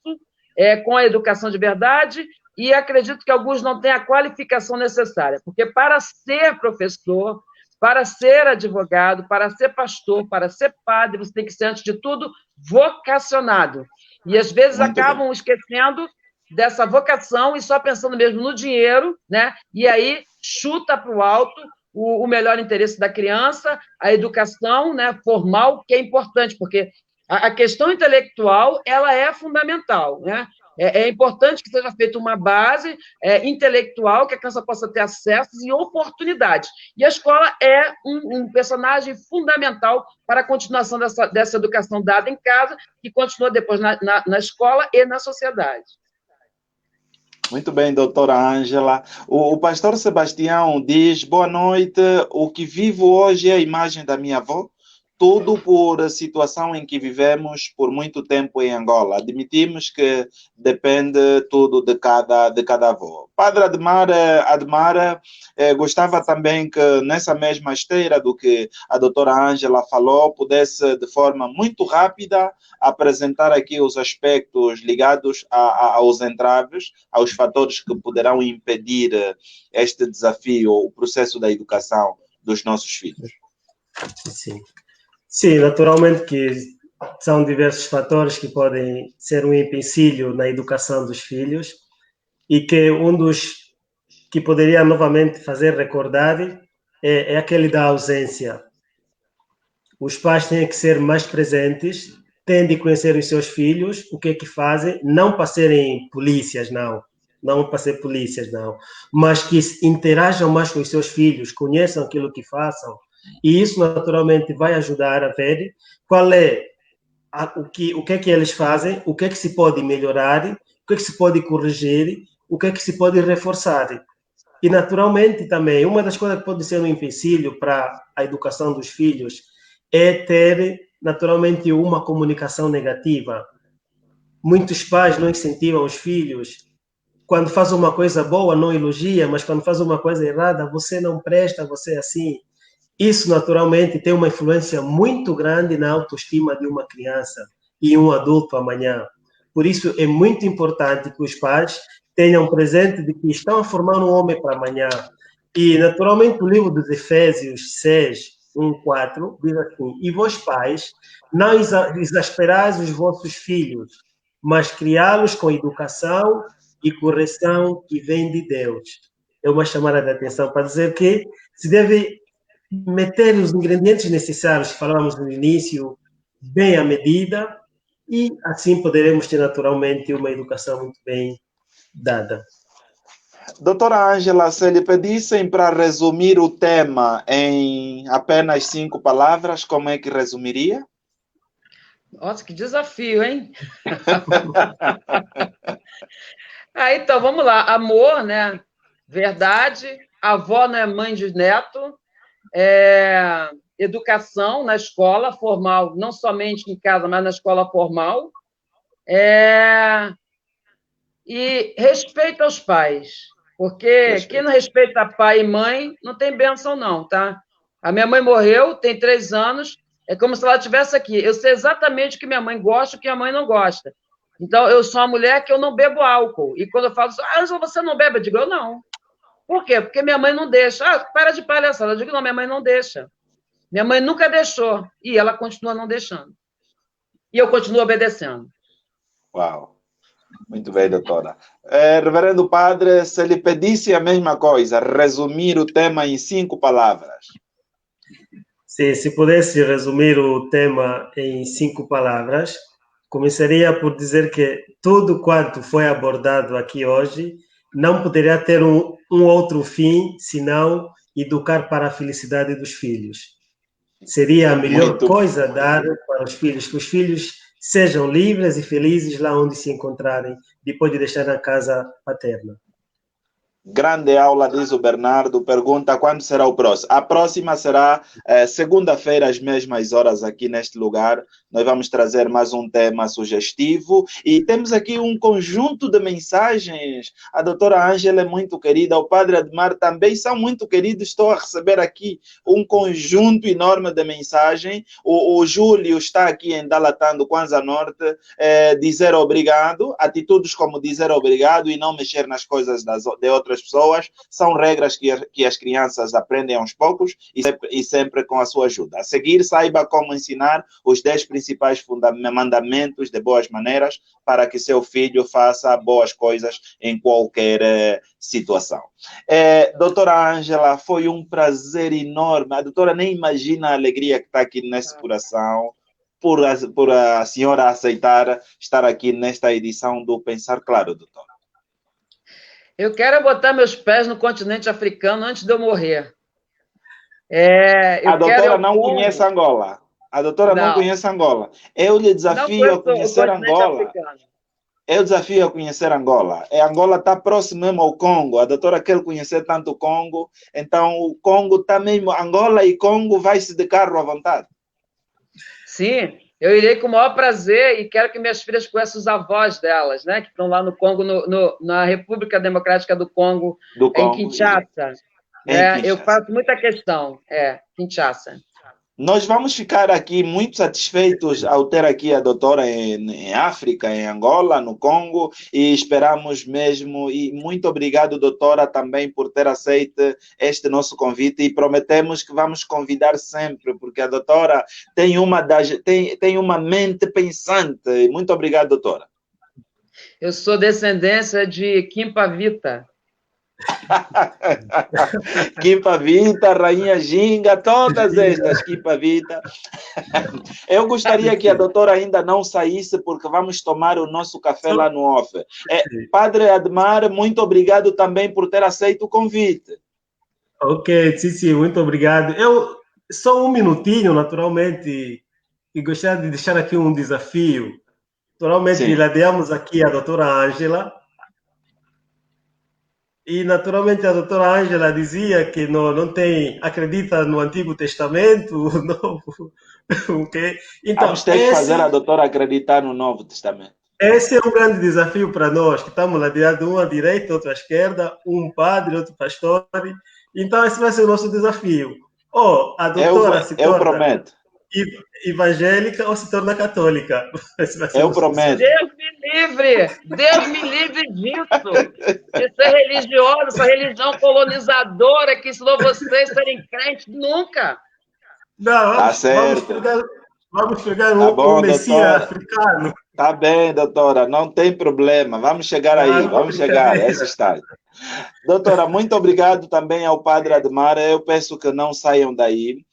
com a educação de verdade, e acredito que alguns não têm a qualificação necessária, porque para ser professor, para ser advogado, para ser pastor, para ser padre, você tem que ser, antes de tudo, vocacionado. E, às vezes, acabam esquecendo dessa vocação e só pensando mesmo no dinheiro, né? E aí chuta para o alto o melhor interesse da criança, a educação, né, formal, que é importante, porque a questão intelectual ela é fundamental, né? É importante que seja feita uma base intelectual, que a criança possa ter acessos e oportunidades. E a escola é um personagem fundamental para a continuação dessa educação dada em casa, que continua depois na escola e na sociedade. Muito bem, doutora Ângela. O pastor Sebastião diz: boa noite, o que vivo hoje é a imagem da minha avó, tudo por a situação em que vivemos por muito tempo em Angola. Admitimos que depende tudo de cada avó. Padre Admara gostava também que, nessa mesma esteira do que a doutora Ângela falou, pudesse, de forma muito rápida, apresentar aqui os aspectos ligados aos entraves, aos fatores que poderão impedir este desafio, o processo da educação dos nossos filhos. Sim. Sim, naturalmente que são diversos fatores que podem ser um empecilho na educação dos filhos e que um dos que poderia novamente fazer recordar é aquele da ausência. Os pais têm que ser mais presentes, têm de conhecer os seus filhos, o que é que fazem, não para serem polícias, não para ser polícias, não, mas que interajam mais com os seus filhos, conheçam aquilo que façam. E isso, naturalmente, vai ajudar a ver qual é o que é que eles fazem, o que é que se pode melhorar, o que é que se pode corrigir, o que é que se pode reforçar. E, naturalmente, também, uma das coisas que pode ser um empecilho para a educação dos filhos é ter, naturalmente, uma comunicação negativa. Muitos pais não incentivam os filhos. Quando faz uma coisa boa, não elogia, mas quando faz uma coisa errada, você não presta, você é assim. Isso, naturalmente, tem uma influência muito grande na autoestima de uma criança e um adulto amanhã. Por isso, é muito importante que os pais tenham presente de que estão a formar um homem para amanhã. E, naturalmente, o livro dos Efésios 6, 1, 4, diz assim: e vós, pais, não exasperais os vossos filhos, mas criá-los com educação e correção que vem de Deus. É uma chamada de atenção para dizer que se deve meter os ingredientes necessários que falávamos no início, bem à medida, e assim poderemos ter naturalmente uma educação muito bem dada. Doutora Ângela, se lhe pedissem para resumir o tema em apenas 5 palavras, como é que resumiria? Nossa, que desafio, hein? Então, vamos lá. Amor, né? Verdade. Avó não é mãe de neto. Educação na escola formal, não somente em casa, mas na escola formal. E respeito aos pais. Porque quem não respeita pai e mãe, não tem bênção, não, tá? A minha mãe morreu, tem 3 anos, é como se ela estivesse aqui. Eu sei exatamente o que minha mãe gosta e o que a mãe não gosta. Então, eu sou uma mulher que eu não bebo álcool. E quando eu falo assim, Ângela, você não bebe? Eu digo, eu não. Por quê? Porque minha mãe não deixa. Para de palhaçada. Eu digo, não, minha mãe não deixa. Minha mãe nunca deixou. E ela continua não deixando. E eu continuo obedecendo. Uau! Muito bem, doutora. Reverendo Padre, se lhe pedisse a mesma coisa, resumir o tema em 5 palavras. Sim, se pudesse resumir o tema em 5 palavras, começaria por dizer que tudo quanto foi abordado aqui hoje não poderia ter um outro fim senão educar para a felicidade dos filhos. Seria a melhor coisa dar para os filhos, que os filhos sejam livres e felizes lá onde se encontrarem, depois de deixar a casa paterna. Grande aula, diz o Bernardo. Pergunta quando será o próximo. A próxima será segunda-feira, às mesmas horas, aqui neste lugar. Nós vamos trazer mais um tema sugestivo. E temos aqui um conjunto de mensagens. A doutora Ângela é muito querida, o padre Admar também são muito queridos. Estou a receber aqui um conjunto enorme de mensagens. O Júlio está aqui em Dalatando, Kwanza Norte, dizer obrigado. Atitudes como dizer obrigado e não mexer nas coisas de outras pessoas, são regras que as crianças aprendem aos poucos e sempre com a sua ajuda. A seguir, saiba como ensinar os 10 principais mandamentos de boas maneiras para que seu filho faça boas coisas em qualquer situação. Doutora Ângela, foi um prazer enorme. A doutora nem imagina a alegria que está aqui nesse coração por a senhora aceitar estar aqui nesta edição do Pensar Claro, doutora. Eu quero botar meus pés no continente africano antes de eu morrer. A doutora não conhece Angola. A doutora não conhece Angola. Eu lhe desafio a conhecer Angola. Eu desafio a conhecer Angola. Angola está próximo mesmo ao Congo. A doutora quer conhecer tanto o Congo. Então, o Congo está mesmo... Angola e Congo vai-se de carro à vontade. Sim. Eu irei com o maior prazer e quero que minhas filhas conheçam os avós delas, né? Que estão lá no Congo, na República Democrática do Congo, em Kinshasa. Eu faço muita questão, Kinshasa. Nós vamos ficar aqui muito satisfeitos ao ter aqui a doutora em África, em Angola, no Congo, e esperamos mesmo, e muito obrigado, doutora, também por ter aceito este nosso convite, e prometemos que vamos convidar sempre, porque a doutora tem uma mente pensante. Muito obrigado, doutora. Eu sou descendência de Kimpavita. Kimpavita, Rainha Ginga, todas estas Kimpavita. Eu gostaria que a doutora ainda não saísse, porque vamos tomar o nosso café lá no off. Padre Admar, muito obrigado também por ter aceito o convite. Ok, sim, muito obrigado. Eu só um minutinho, naturalmente, e gostaria de deixar aqui um desafio. Naturalmente, ladeamos aqui a doutora Ângela. E, naturalmente, a doutora Ângela dizia que não acredita no Antigo Testamento, o Novo. Okay? Então, vamos ter que fazer a doutora acreditar no Novo Testamento. Esse é um grande desafio para nós, que estamos ladeados, um à direita, outro à esquerda, um padre, outro pastor. Então, esse vai ser o nosso desafio. Ou a doutora se torna evangélica ou se torna católica. Eu prometo. Deus me livre disso. Isso é religioso, essa religião colonizadora que ensinou vocês a serem crentes. Nunca. Não, vamos pegar um Messias africano. Tá bem, doutora, não tem problema. Vamos chegar aí, vamos chegar a esse estágio. Doutora, muito obrigado também ao padre Admar. Eu peço que não saiam daí.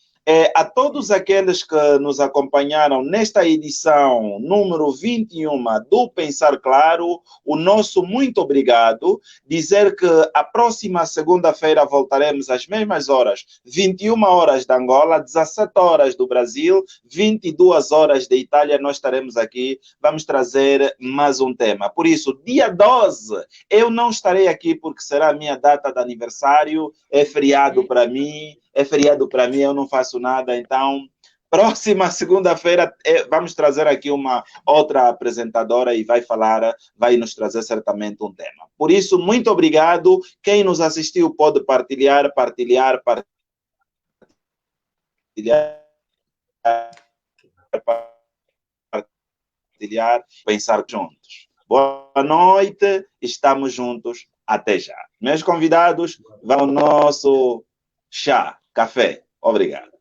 A todos aqueles que nos acompanharam nesta edição número 21 do Pensar Claro, o nosso muito obrigado. Dizer que a próxima segunda-feira voltaremos às mesmas horas, 21 horas da Angola, 17 horas do Brasil, 22 horas da Itália. Nós estaremos aqui, vamos trazer mais um tema. Por isso, dia 12, eu não estarei aqui porque será a minha data de aniversário, é feriado para mim. Eu não faço nada. Então, próxima segunda-feira vamos trazer aqui uma outra apresentadora e vai nos trazer certamente um tema. Por isso, muito obrigado. Quem nos assistiu pode partilhar, pensar juntos. Boa noite, estamos juntos. Até já. Meus convidados, vão ao nosso chá, café. Obrigado.